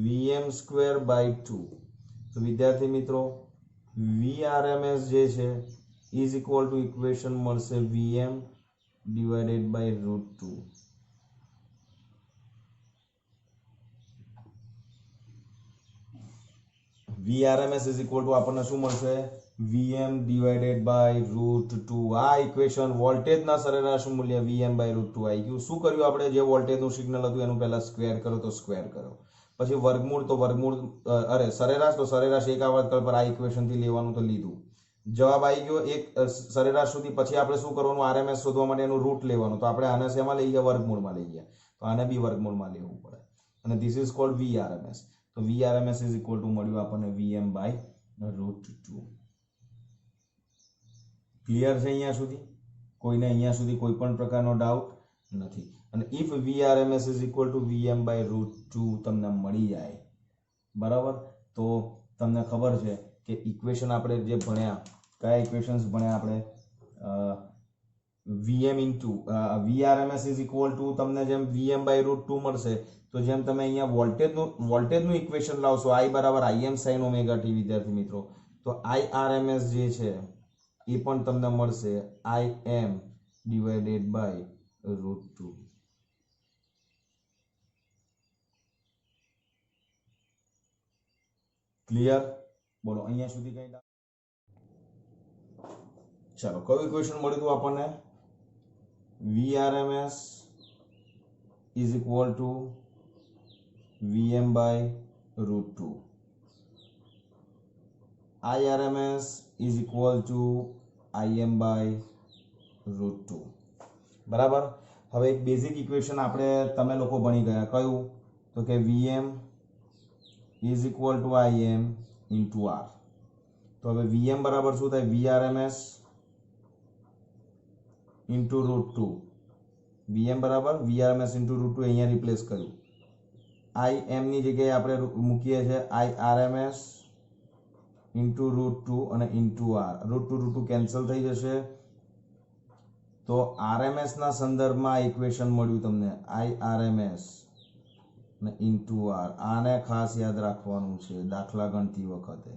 VM square by 2. તો વિદ્યાર્થી મિત્રો, વીઆરએમએસ જે છે ઇઝ ઇક્વલ ટુ ઇક્વેશન મળશે VM divided by root 2. VRMS is equal to આપણને શું મળશે? VM divided by root 2. આ ઇક્વેશન વોલ્ટેજના સરેરાશ મૂલ્ય VM by root 2 આવી ગયું. શું કર્યું આપણે? જે વોલ્ટેજનું સિગ્નલ હતું એનું પહેલા સ્ક્વેર કરો તો સ્ક્વેર કરો, પછી વર્ગમૂળ તો વર્ગમૂળ, સરેરાશ તો સરેરાશ એક આવર્તકાળ પર આ ઇક્વેશનથી લેવાનું તો લીધું. જવાબ આવી ગયો એક સરેરાશ સુધી. પછી આપણે શું કરવાનું? RMS શોધવા માટે એનું રૂટ લેવાનું. તો આપણે આને શેમાં લઈ ગયા? વર્ગમૂળમાં લઈ ગયા. તો આને બી વર્ગમૂળમાં લેવું પડે, અને ધીસ ઇઝ કોલ્ડ VRMS. તો VRMS ઇઝ ઇક્વલ ટુ મળ્યું આપણને VM બાય રૂટ 2. ક્લિયર છે અહીંયા સુધી? કોઈને અહીંયા સુધી કોઈ પણ પ્રકારનો ડાઉટ નથી? અને if VRMS is equal two VM/√2 તમને મળી જાય, બરાબર, તો તમને ખબર છે કે ઇક્વેશન આપણે જે ભણ્યા, કયા ઇક્વેશન્સ ભણ્યા આપણે? VRMS ઇઝ ઇક્વલ ટુ તમને જેમ VM/√2 મળશે, તો જેમ તમે અહીંયા વોલ્ટેજનું ઇક્વેશન લાવશો I બરાબર Im sin ઓમેગા t, વિદ્યાર્થી મિત્રો, તો IRMS જે છે એ પણ તમને મળશે Im ડિવાઇડેડ બાય √2. ક્લિયર? બોલો અહીંયા સુધી કઈ? ચાલો, કયું ઇક્વેશન મળ્યું હતું આપણને? VRMS is equal to VM/√2. IRMS is equal to Im/√2. બરાબર. હવે એક બેઝિક ઇક્વેશન આપણે તમે લોકો ભણી ગયા, કયું? તો કે VM is equal to Im into R. તો હવે VM બરાબર શું થાય? VRMS into √2. VM બરાબર VRMS into √2 અહીંયા રિપ્લેસ કર્યું. Im ની જગ્યાએ આપણે મૂકીએ છીએ IRMS into √2 અને into R. √2 કેન્સલ થઈ જશે, તો RMS ના સંદર્ભમાં ઇક્વેશન મળ્યું તમને IRMS અને into R. આને ખાસ યાદ રાખવાનું છે દાખલા ગણતી વખતે.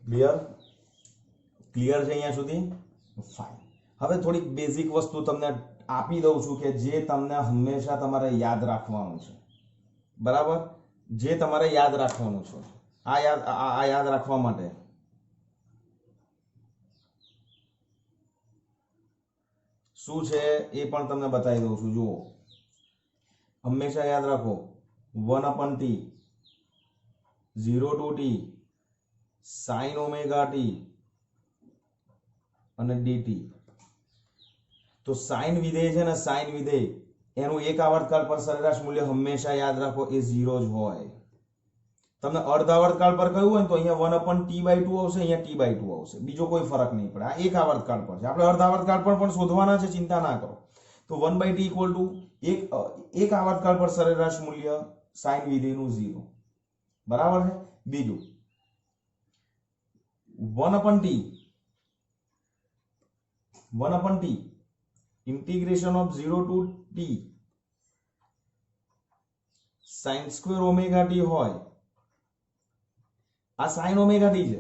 ક્લિયર? ક્લિયર છે અહીંયા સુધી? ફાઇન. હવે થોડીક બેઝિક વસ્તુ તમને આપી દઉં છું કે જે તમને હંમેશા તમારે યાદ રાખવાનું છે, બરાબર? જે તમારે યાદ રાખવાનું છે. આ યાદ રાખવા માટે શું છે એ પણ તમને બતાવી દઉં છું. જુઓ, હંમેશા યાદ રાખો 1/t 0 to t sin omega t અને dt. તો સાઇન વિધેય છે ને, સાઇન વિધેય એનું એક આવર્તકાળ પર સરેરાશ મૂલ્ય હંમેશા યાદ રાખો એ 0 જ હોય. તમને અર્ધ આવર્તકાળ પર કહ્યું હોય તો અહીંયા 1/t/2 આવશે, અહીંયા t/2 આવશે, બીજો કોઈ ફરક નહીં પડે. આ એક આવર્તકાળ પર છે, આપણે અર્ધ આવર્તકાળ પર પણ શોધવાના છે, ચિંતા ના કરો. તો 1/t ઇક્વલ ટુ એક આવર્તકાળ પર સરેરાશ મૂલ્ય સાઇન વિધેયનું 0, બરાબર છે. બીજું 1/t integration of 0 to t sin square omega t હોય. આ sin ઓમેગા t છે,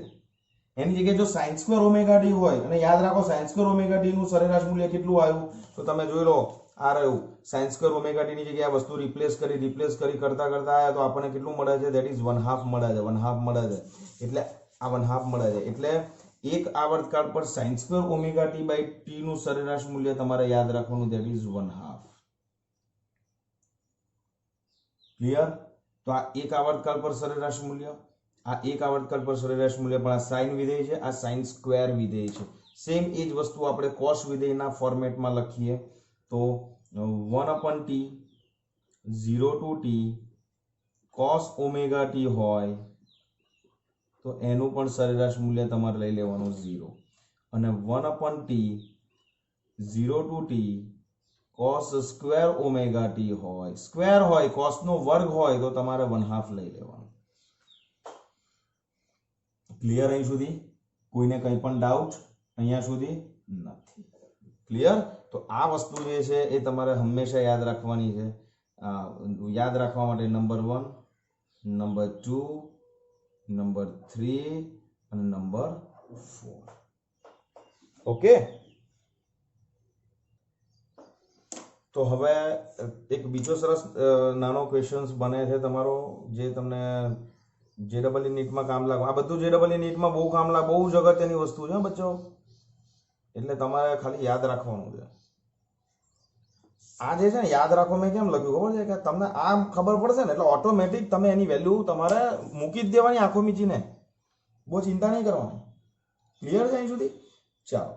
એની જગ્યાએ જો sin સ્ક્વેર ઓમેગા t હોય, અને યાદ રાખો sin સ્ક્વેર ઓમેગા t નું સરેરાશ મૂલ્ય કેટલું આવ્યું? તો તમે જોઈ લો, આ રહ્યું sin સ્ક્વેર ઓમેગા t ની જગ્યાએ આ વસ્તુ રિપ્લેસ કરી કરતા આયા તો આપણને કેટલું મળે છે? ધેટ ઇઝ 1/2 મળે છે. 1/2 મળે છે એટલે આ 1/2 મળે છે એટલે એક આવર્તકાળ પર sin સ્ક્વેર ઓમેગા t/t નું સરેરાશ મૂલ્ય તમારે યાદ રાખવાનું, ધેટ ઇઝ 1/2. ક્લિયર? તો આ એક આવર્તકાળ પર સરેરાશ મૂલ્ય, આ એક આવર્તકાળ પર સરેરાશ મૂલ્ય પણ આ સાઇન વિધેય છે, આ સાઇન સ્ક્વેર વિધેય છે. સેમ એ જ વસ્તુ આપણે કોસ વિધેયના ફોર્મેટમાં લખીએ તો 1/t 0 to t cos omega t હોય તો એનું પણ સરેરાશ મૂલ્ય તમારે લઈ લેવાનું 0, અને 1/t 0 to t cos square omega t હોય, સ્ક્વેર હોય, cos નો વર્ગ હોય તો તમારે 1/2 લઈ લેવાનું. ક્લિયર? અહીં સુધી કોઈને કંઈ પણ ડાઉટ અહીંયા સુધી નથી? ક્લિયર? તો આ વસ્તુ જે છે એ તમારે હંમેશા યાદ રાખવાની છે. યાદ રાખવા માટે નંબર 1, નંબર 2, નંબર 3 અને નંબર 4. ઓકે. તો હવે એક બીજો સરસ નાનો ક્વેશ્ચન્સ બને છે તમારો, જે તમને JEE નીટમાં કામ લાગે. આ બધું JEE નીટમાં બહુ કામ લાગે, બહુ જ અગત્યની વસ્તુ છે બચ્ચો, એટલે તમારે ખાલી યાદ રાખવાનું છે. આ જે છે ને યાદ રાખો, મેં કેમ લખ્યું ખબર છે કે તમને આ ખબર પડશે ને એટલે ઓટોમેટિક તમે એની વેલ્યુ તમારે મૂકી જ દેવાની આંખો મીચીને, બહુ ચિંતા નહીં કરવાની. ક્લિયર છે અહીં સુધી? ચાલો,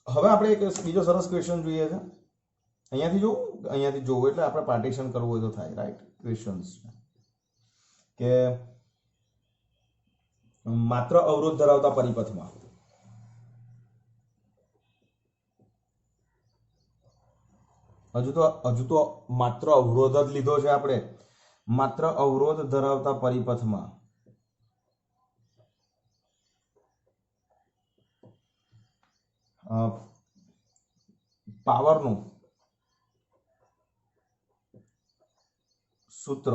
હવે આપણે એક બીજો સરસ ક્વેશ્ચન જોઈએ છે. અહીંયાથી જોવું એટલે આપણે પાર્ટીશન કરવું હોય તો થાય, રાઈટ? ક્વેશ્ચન્સ કે માત્ર અવરોધ ધરાવતા પરિપથમાં હજુ તો માત્ર અવરોધ જ લીધો છે આપણે. માત્ર અવરોધ ધરાવતા પરિપથમાં પાવરનું સૂત્ર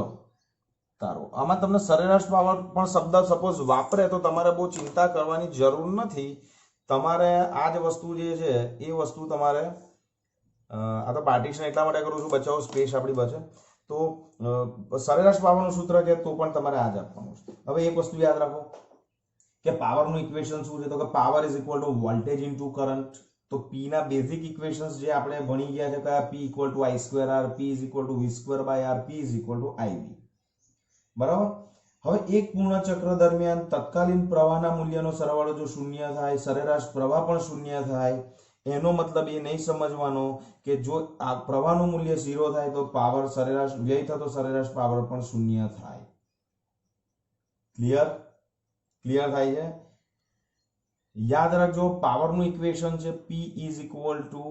તારો. આમાં તમને સરેરાશ પાવર પણ શબ્દ સપોઝ વાપરે તો તમારે બહુ ચિંતા કરવાની જરૂર નથી. તમારે આ જ વસ્તુ જે છે એ વસ્તુ તમારે આ તો પાર્ટીશન એટલા માટે કરું છું બચાવો સ્પેસ આપણી બચે. તો સરેરાશ પાવરનું સૂત્ર છે તો પણ તમારે આ જ આપવાનું છે. હવે એક વસ્તુ યાદ રાખો કે પાવરનું ઇક્વેશન શું છે, તો કે power is equal to voltage into current. તો પી ના બેઝિક ઇક્વેશન્સ જે આપણે ભણી ગયા છે કયા, P equal to I square R, P is equal to V square by R, P is equal to I V. બરાબર. હવે એક પૂર્ણ ચક્ર દરમિયાન તત્કાલીન પ્રવાહના મૂલ્યનો સરવાળો જો શૂન્ય થાય, સરેરાશ પ્રવાહ પણ શૂન્ય થાય, એનો મતલબ એ નહીં સમજવાનો કે જો આ પ્રવાહનું મૂલ્ય 0 થાય તો પાવર સરેરાશ વ્યય થતો સરેરાશ પાવર પણ શૂન્ય થાય. ક્લિયર થાય છે? યાદ રાખજો પાવરનું ઇક્વેશન છે P is equal two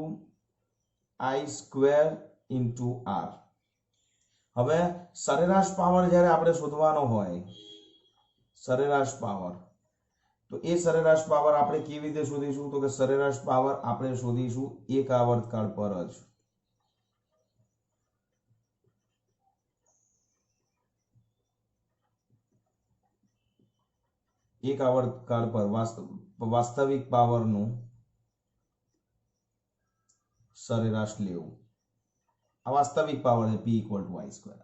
I square into R. હવે સરેરાશ પાવર જ્યારે આપણે શોધવાનો હોય, સરેરાશ પાવર, તો એ સરેરાશ પાવર આપણે કેવી રીતે શોધીશું, તો કે સરેરાશ પાવર આપણે શોધીશું એક આવર્તકાળ પર જ. એક આવર્તકાળ પર વાસ્તવિક પાવરનું સરેરાશ લેવું. આ વાસ્તવિક પાવર છે P equal to I square.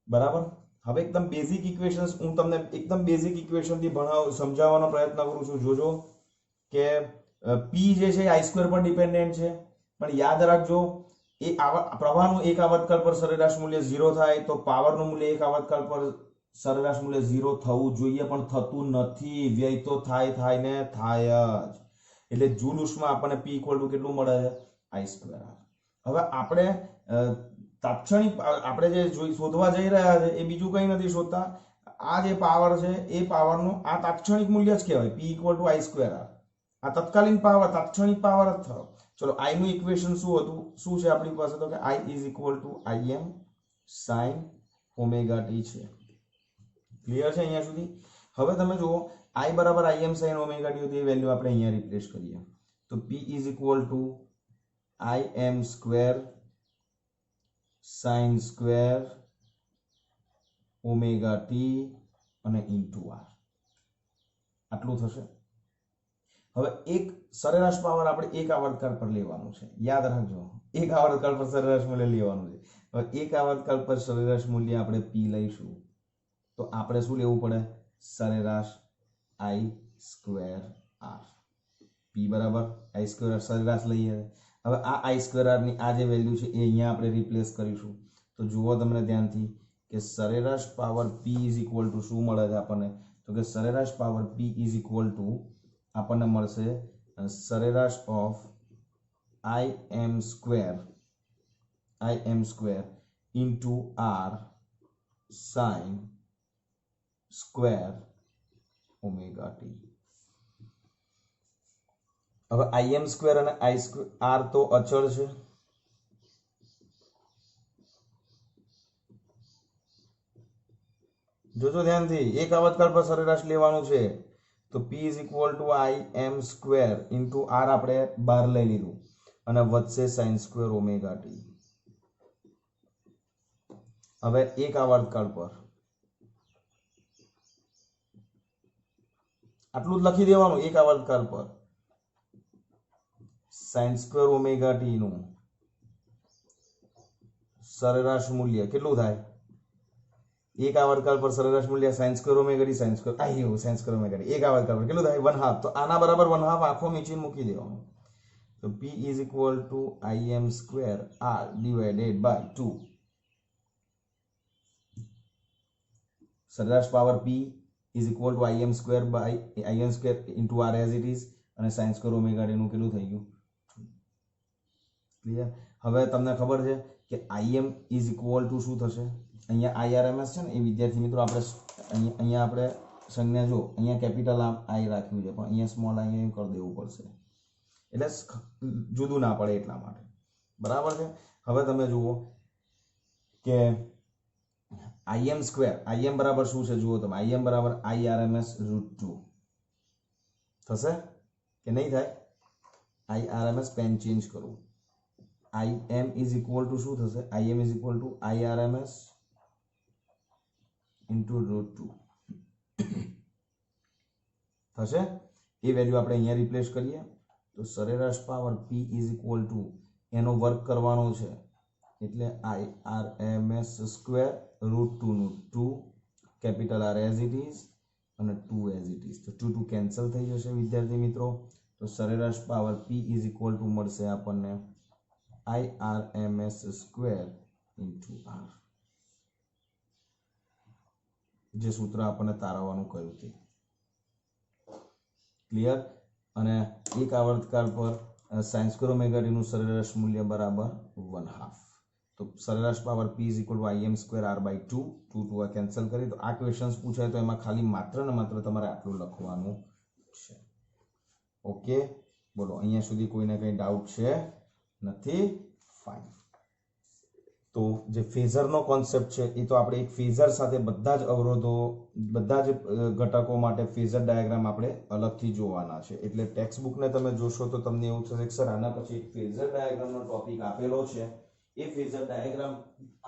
બરાબર. હવે એકદમ બેઝિક ઇક્વેશન્સ હું તમને એકદમ બેઝિક ઇક્વેશન થી સમજાવવાનો પ્રયત્ન કરું છું. જોજો કે P જે છે I સ્ક્વેર પર ડિપેન્ડન્ટ છે, પણ યાદ રાખજો એ પ્રવાહનું એક આવર્તકાળ પર સરેરાશ મૂલ્ય 0 થાય તો પાવરનું મૂલ્ય એક આવર્તકાળ પર સરેરાશ મૂલ્ય 0 થવું જોઈએ, પણ થતું નથી. વ્યય તો થાય ને થાય જ. એટલે જૂલ ઉષ્મા આપણને P ઇક્વલ ટુ કેટલું મળે છે, I સ્ક્વેર R. હવે આપણે તાત્ક્ષણિક આપણે જે શોધવા જઈ રહ્યા છે એ બીજું કંઈ નથી શોધતા. આ જે પાવર છે એ પાવરનું આ તાત્ક્ષણિક મૂલ્ય જ કહેવાય P equal to I square R. આ તત્કાલીન પાવર, તાત્ક્ષણિક પાવર જ થયો. ચલો I નું ઇક્વેશન શું હતું, શું છે આપણી પાસે, તો કે I is equal to Im sin omega t છે. ક્લિયર છે અહીંયા સુધી? હવે તમે જુઓ I બરાબર Im sin ઓમેગા t હતી, એ વેલ્યુ આપણે અહીંયા રિપ્લેસ કરીએ તો P is equal to Im square sin square omega t અને ઇન્ટુ R. આટલું થશે. હવે એક સરેરાશ પાવર આપણે એક આવર્તકાળ પર લેવાનું છે. યાદ રાખજો એક આવર્તકાળ પર સરેરાશ મૂલ્ય લેવાનું છે. હવે એક આવર્તકાળ પર સરેરાશ મૂલ્ય આપણે P લઈશું તો આપણે શું લેવું પડે, સરેરાશ I સ્ક્વેર R. P બરાબર I સ્ક્વેર R સરેરાશ લઈએ. હવે આ I સ્ક્વેર R ની આ જે વેલ્યુ છે એ અહીંયા આપણે રિપ્લેસ કરીશું. તો જુઓ તમને ધ્યાનથી કે સરેરાશ power P is equal two શું મળે છે આપણને, તો કે સરેરાશ power P is equal two આપણને મળશે સરેરાશ of Im square into R sin square omega t. હવે Im સ્ક્વેર અને I સ્ક્વેર R તો અચળ છે. જોજો ધ્યાનથી એક આવર્તકાળ પર સરેરાશ લેવાનું છે તો P is equal to Im square into R આપણે બહાર લઈ લીધું અને વધશે sin સ્ક્વેર ઓમેગા t. હવે એક આવર્તકાળ પર આટલું જ લખી દેવાનું. એક આવર્તકાળ પર sin સ્ક્વેર ઓમેગા t નું સરેરાશ મૂલ્ય કેટલું થાય, એક આવર્તકાળ પર સરેરાશ મૂલ્ય sin square omega t sin square omega t એક આવર્તકાળ પર કેટલું થાય 1/2. તો આના બરાબર 1/2 આખો નીચે મૂકી દેવાનો. તો P is equal to Im square R divided by 2. સરેરાશ power P is equal to Im square into R as it is અને sin સ્ક્વેર ઓમેગા t નું કેટલું થઈ ગયું, ક્લિયર. હવે તમને ખબર છે કે Im ઇઝ ઇક્વલ ટુ શું થશે, અહીંયા IRMS છે ને એ વિદ્યાર્થી મિત્રો આપણે અહીંયા આપણે સંજ્ઞા જો અહીંયા કેપિટલ આઈ રાખ્યું છે, પણ અહીંયા સ્મોલ આઈ એમ કરી દેવું પડશે, એટલે જુદું ના પડે એટલા માટે, બરાબર છે. હવે તમે જુઓ કે આઈએમ સ્ક્વેર, આઈએમ બરાબર શું છે જુઓ તમે, આઈએમ બરાબર IRMS√2 થશે કે નહીં થાય? IRMS પેન ચેન્જ કરું, IM ઇઝ ઇક્વલ ટુ શું થશે? IM is equal two IRMS into √2 થશે. એ વેલ્યુ આપણે અહીંયા રિપ્લેસ કરીએ તો સરેરાશ power P is equal two એનો વર્ક કરવાનો છે એટલે IRMS સ્ક્વેર √2 નું 2 capital R as it is અને 2 એઝ ઇટ ઇઝ, તો 2 2 કેન્સલ થઈ જશે વિદ્યાર્થી મિત્રો. તો સરેરાશ power P is equal two મળશે આપણને IRMS સ્ક્વેર ઇન્ટુ R, જે સૂત્ર આપણને તારવવાનું કહ્યું તે ક્લિયર. અને એક આવર્તકાળ પર sin સ્ક્વેર ઓમેગા t નું સરેરાશ મૂલ્ય બરાબર 1/2, તો સરેરાશ power P is equal to IM square R/2, 2 2 આ કેન્સલ કરી. તો આ ક્વેશ્ચન્સ પૂછાય તો એમાં ખાલી માત્ર ને માત્ર તમારે આટલું લખવાનું છે. ઓકે, બોલો અહીંયા સુધી કોઈને કંઈ ડાઉટ છે? નથી? ફાઇન. તો જે ફેઝરનો કોન્સેપ્ટ છે એ તો આપણે એક ફેઝર સાથે બધા જ અવરોધો, બધા જ ઘટકો માટે ફેઝર ડાયાગ્રામ આપણે અલગથી જોવાના છે. એટલે ટેક્સ્ટ બુકને તમે જોશો તો તમને એવું થશે કે સર આના પછી એક ફેઝર ડાયાગ્રામનો ટોપિક આપેલો છે, એ ફેઝર ડાયાગ્રામ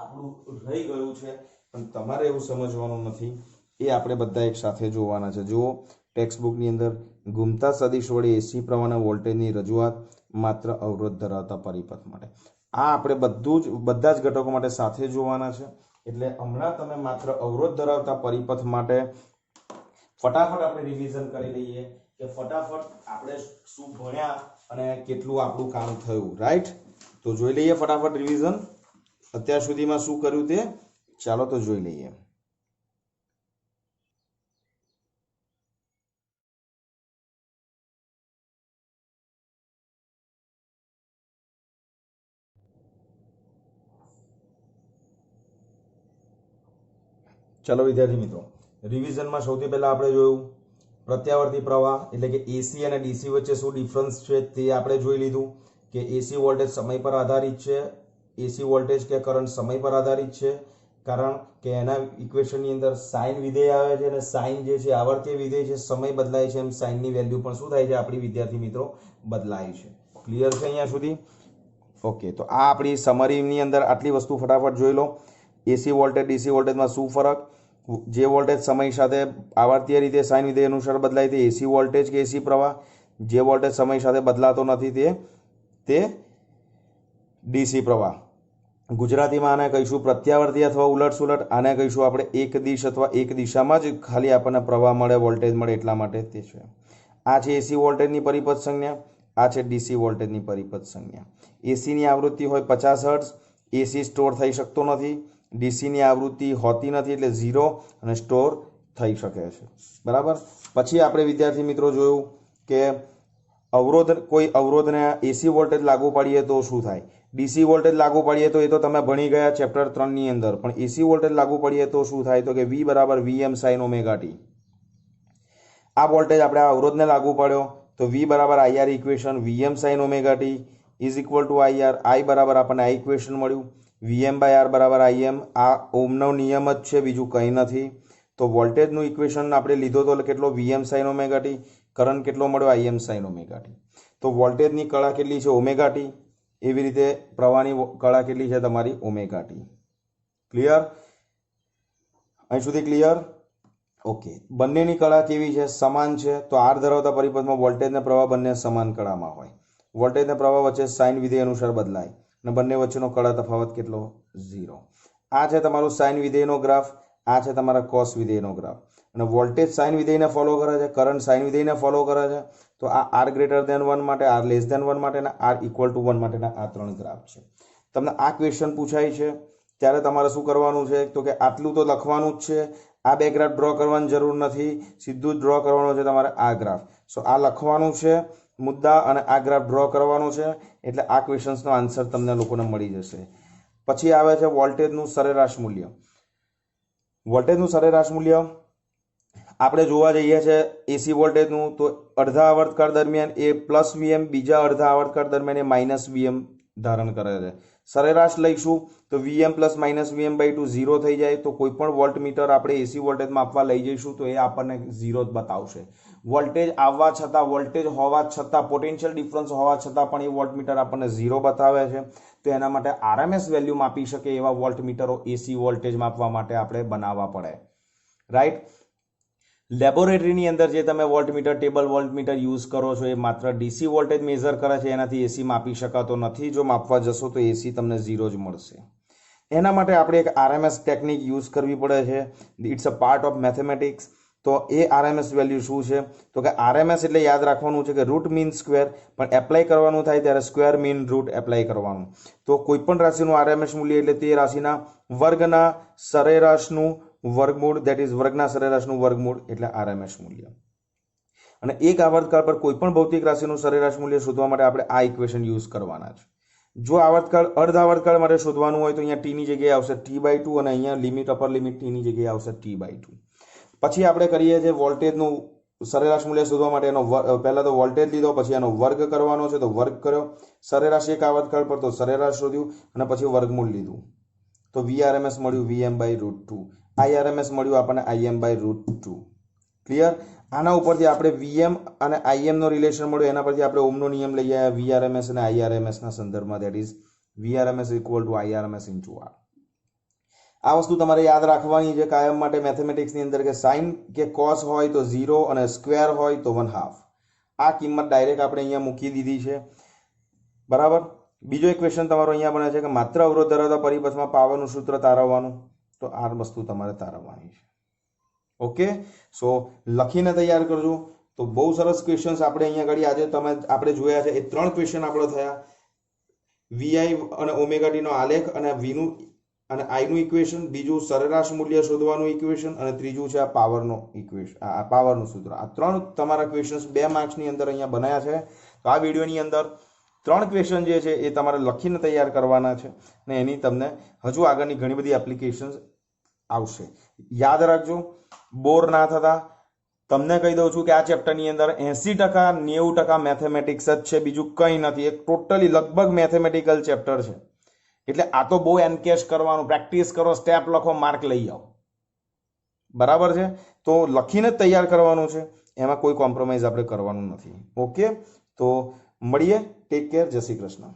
આપણું રહી ગયું છે, પણ તમારે એવું સમજવાનું નથી, એ આપણે બધા એક સાથે જોવાના છે. જુઓ ટેક્સ્ટ બુકની અંદર ઘૂમતા સદિશ વડે એસી પ્રવાહના વોલ્ટેજની રજૂઆત માત્ર અવરોધ ધરાવતા પરિપથ માટે. આ આપણે બધા જ ઘટકો માટે સાથે જોવાના છે. એટલે હમણાં તમે માત્ર અવરોધ ધરાવતા પરિપથ માટે ફટાફટ આપણે રિવિઝન કરી લઈએ કે ફટાફટ આપણે શું ભણ્યા અને કેટલું આપણું કામ થયું, રાઈટ? તો જોઈ લઈએ ફટાફટ રિવિઝન, અત્યાર સુધીમાં શું કર્યું તે ચાલો તો જોઈ લઈએ. ચલો વિદ્યાર્થી મિત્રો, રિવિઝનમાં સૌથી પહેલા આપણે જોયું પ્રત્યાવર્તી પ્રવાહ એટલે કે એસી અને ડીસી વચ્ચે શું ડિફરન્સ છે તે આપણે જોઈ લીધું કે એસી વોલ્ટેજ સમય પર આધારિત છે, એસી વોલ્ટેજ કે કરંટ સમય પર આધારિત છે, કારણ કે એના ઇક્વેશનની અંદર સાઇન વિધેય આવે છે અને સાઇન જે છે આવર્તીય વિધેય છે, સમય બદલાય છે એમ સાઇનની વેલ્યુ પણ શું થાય છે આપણી વિદ્યાર્થી મિત્રો બદલાય છે. ક્લિયર છે અહીંયા સુધી? ઓકે, તો આ આપણી સમરીની અંદર આટલી વસ્તુ ફટાફટ જોઈ લો. એસી વોલ્ટેજ ડીસી વોલ્ટેજમાં શું ફરક? જે વોલ્ટેજ સમય સાથે આવર્તીય રીતે સાઇન વિધેય અનુસાર બદલાય તે એસી વોલ્ટેજ કે એસી પ્રવાહ, જે વોલ્ટેજ સમય સાથે બદલાતો નથી તે ડીસી પ્રવાહ. ગુજરાતીમાં આને કહીશું પ્રત્યાવર્તી અથવા ઉલટ-સુલટ, આને કહીશું આપણે એક દિશ અથવા એક દિશામાં જ ખાલી આપણને પ્રવાહ મળે, વોલ્ટેજ મળે એટલા માટે તે છે. આ છે એસી વોલ્ટેજની પરિપથ સંજ્ઞા, આ છે ડીસી વોલ્ટેજની પરિપથ સંજ્ઞા. એસીની આવૃત્તિ હોય 50 હર્ટ્ઝ, એસી સ્ટોર થઈ શકતો નથી, ડીસીની આવૃત્તિ હોતી નથી એટલે 0 અને સ્ટોર થઈ શકે છે, બરાબર. પછી આપણે વિદ્યાર્થી મિત્રો જોયું કે કોઈ અવરોધને એસી વોલ્ટેજ લાગુ પાડીએ તો શું થાય, ડીસી વોલ્ટેજ લાગુ પાડીએ તો એ તો તમે ભણી ગયા ચેપ્ટર 3 ની અંદર, પણ એસી વોલ્ટેજ લાગુ પાડીએ તો શું થાય, તો કે V બરાબર VM sin ઓમેગા t. આ વોલ્ટેજ આપણે આ અવરોધને લાગુ પાડ્યો તો V બરાબર IR equation VM sin omega t is equal two IR, I બરાબર આપણને આ ઇક્વેશન મળ્યું, VM બાય R બરાબર IM. આ ઓમનો નિયમ જ છે, બીજું કંઈ નથી. તો વોલ્ટેજનું ઇક્વેશન આપણે લીધો તો કેટલો VM sin omega t, current કેટલો મળ્યો IM sin ઓમેગા t. તો વોલ્ટેજની કળા કેટલી છે ઓમેગા t, એવી રીતે પ્રવાહની કળા કેટલી છે તમારી ઓમેગા t. ક્લિયર? અહીં સુધી ક્લિયર? ઓકે, બંનેની કળા કેવી છે? સમાન છે. તો R ધરાવતા પરિપથમાં વોલ્ટેજ અને પ્રવાહ બંને સમાન કળામાં હોય, વોલ્ટેજ અને પ્રવાહ વચ્ચે સાઇન વિધેય અનુસાર બદલાય અને બંને વચ્ચેનો કળા તફાવત કેટલો? 0. આ છે તમારું સાઇન વિધેયનો ગ્રાફ, આ છે તમારા કોસ વિધેયનો ગ્રાફ. અને વોલ્ટેજ સાઇન વિધેયને ફોલો કરે છે, કરંટ સાઇન વિધેયને ફોલો કરે છે. તો આ R ગ્રેટર ધેન 1 માટે, R લેસ ધેન 1 માટે અને R ઇક્વલ ટુ 1 માટેના આ 3 ગ્રાફ છે. તમને આ ક્વેશ્ચન પૂછાય છે ત્યારે તમારે શું કરવાનું છે, તો કે આટલું તો લખવાનું જ છે, આ બે ગ્રાફ ડ્રો કરવાની જરૂર નથી, સીધું જ ડ્રો કરવાનું છે તમારે આ ગ્રાફ. સો આ લખવાનું છે મુદ્દા અને આ ગ્રાફ ડ્રો કરવાનો છે, એટલે આ ક્વેશ્ચન્સનો આન્સર તમને લોકોને મળી જશે. પછી આવે છે વોલ્ટેજનું સરેરાશ મૂલ્ય. વોલ્ટેજનું સરેરાશ મૂલ્ય આપણે જોવા જઈએ છે એસી વોલ્ટેજનું તો અડધા આવર્તકાળ દરમિયાન એ પ્લસ વીએમ, બીજા અડધા આવર્તકાળ દરમિયાન એ માઇનસ વીએમ ધારણ કરે છે. સરેરાશ લઈશું તો VM plus minus VM by 2 zero થઈ જાય. તો કોઈ પણ વોલ્ટમીટર આપણે એસી વોલ્ટેજમાં આપવા લઈ જઈશું તો એ આપણને ઝીરો જ બતાવશે. વોલ્ટેજ આવવા છતાં, વોલ્ટેજ હોવા છતાં, પોટેન્શિયલ ડિફરન્સ હોવા છતાં પણ એ વોલ્ટમીટર આપણને ઝીરો બતાવે છે. તો એના માટે આરએમએસ વેલ્યુ માપી શકે એવા વોલ્ટમીટરો એસી વોલ્ટેજ માપવા માટે આપણે બનાવવા પડે. રાઈટ. લેબોરેટરીની અંદર જે તમે વોલ્ટમીટર, ટેબલ વોલ્ટમીટર યુઝ કરો છો એ માત્ર ડીસી વોલ્ટેજ મેઝર કરે છે, એનાથી એસી માપી શકાતો નથી. જો માપવા જશો તો એસી તમને ઝીરો જ મળશે. એના માટે આપણે એક આરએમએસ ટેકનિક યુઝ કરવી પડે છે. It's a part of mathematics. તો એ આરએમએસ વેલ્યુ શું છે? તો કે આરએમએસ એટલે યાદ રાખવાનું છે કે રૂટ મીન સ્ક્વેર, પણ એપ્લાય કરવાનું થાય ત્યારે સ્ક્વેર મીન રૂટ એપ્લાય કરવાનું. તો કોઈ પણ રાશિનું આરએમએસ મૂલ્ય એટલે તે રાશિના વર્ગના સરેરાશનું વર્ગમૂળ, ધેટ ઇઝ વર્ગના સરેરાશનું વર્ગમૂળ એટલે આરએમએસ મૂલ્ય. અને એક આવર્તકાળ પર કોઈ પણ ભૌતિક રાશિનું સરેરાશ મૂલ્ય શોધવા માટે આપણે આ ઇક્વેશન યુઝ કરવાના છે. જો આવર્તકાળ અર્ધ આવર્તકાળ માટે શોધવાનું હોય તો અહીંયા ટી ની જગ્યાએ આવશે t/2 અને અહીંયા લિમિટ અપર લિમિટ ટી ની જગ્યાએ આવશે t/2. પછી આપણે કરીએ છીએ વોલ્ટેજનું સરેરાશ મૂલ્ય શોધવા માટે એનો પહેલા તો વોલ્ટેજ લીધો, પછી એનો વર્ગ કરવાનો છે તો વર્ગ કર્યો. સરેરાશ એક આવર્તકાળ પર તો સરેરાશ શોધ્યું અને પછી વર્ગમૂળ લીધું તો વીઆરએમએસ મળ્યું Vm/√2. આઈઆરએમએસ મળ્યું આપણને Im/√2. ક્લિયર? આના ઉપરથી આપણે વીએમ અને આઈએમ નો રિલેશન મળ્યો, એના પરથી આપણે ઓમનો નિયમ લઈ આવ્યા વીઆરએમએસ અને આઈઆરએમએસ ના સંદર્ભમાં, that is VRMS equal to IRMS into R. આ વસ્તુ તમારે યાદ રાખવાની છે કાયમ માટે મેથેમેટિક્સની અંદર કે સાઇન કે કોસ હોય તો 0 અને સ્ક્વેર હોય તો 1/2. આ કિંમત ડાયરેક્ટ આપણે અહીંયા મૂકી દીધી છે. બરાબર. બીજો એક ક્વેશ્ચન તમારો અહીંયા બને છે કે માત્ર અવરોધ ધરાવતા પરિપથમાં પાવરનું સૂત્ર તારવવાનું. તો આ વસ્તુ તમારે તારવવાની છે. ઓકે. સો લખીને તૈયાર કરજો. તો બહુ સરસ ક્વેશ્ચન્સ આપણે અહીંયા આગળ આજે આપણે જોયા છે. એ 3 ક્વેશ્ચન આપણો થયા. વીઆઈ અને ઓમેગા ટી નો આલેખ અને વીનું અને આઈનું ઇક્વેશન, બીજું સરેરાશ મૂલ્ય શોધવાનું ઇક્વેશન અને ત્રીજું છે આ પાવરનો ઇક્વેશન, આ પાવરનું સૂત્ર. આ 3 તમારા ક્વેશ્ચન્સ 2 માર્ક્સની અંદર અહીંયા બનાવ્યા છે. તો આ વિડીયોની અંદર 3 ક્વેશ્ચન જે છે એ તમારે લખીને તૈયાર કરવાના છે ને એની તમને હજુ આગળની ઘણી બધી એપ્લિકેશન્સ આવશે. યાદ રાખજો, બોર ના થતા. તમને કહી દઉં છું કે આ ચેપ્ટરની અંદર 80% 90% મેથેમેટિક્સ જ છે, બીજું કંઈ નથી. એક ટોટલી લગભગ મેથેમેટિકલ ચેપ્ટર છે. એટલે આ તો બહુ એનકેશ કરવાનું, પ્રેક્ટિસ કરો, સ્ટેપ લખો, માર્ક લઈ આવો. બરાબર છે? તો લખીને જ તૈયાર કરવાનું છે, એમાં કોઈ કોમ્પ્રોમાઇઝ આપણે કરવાનું નથી. ઓકે. તો મળીએ. Take care. જય શ્રી કૃષ્ણ.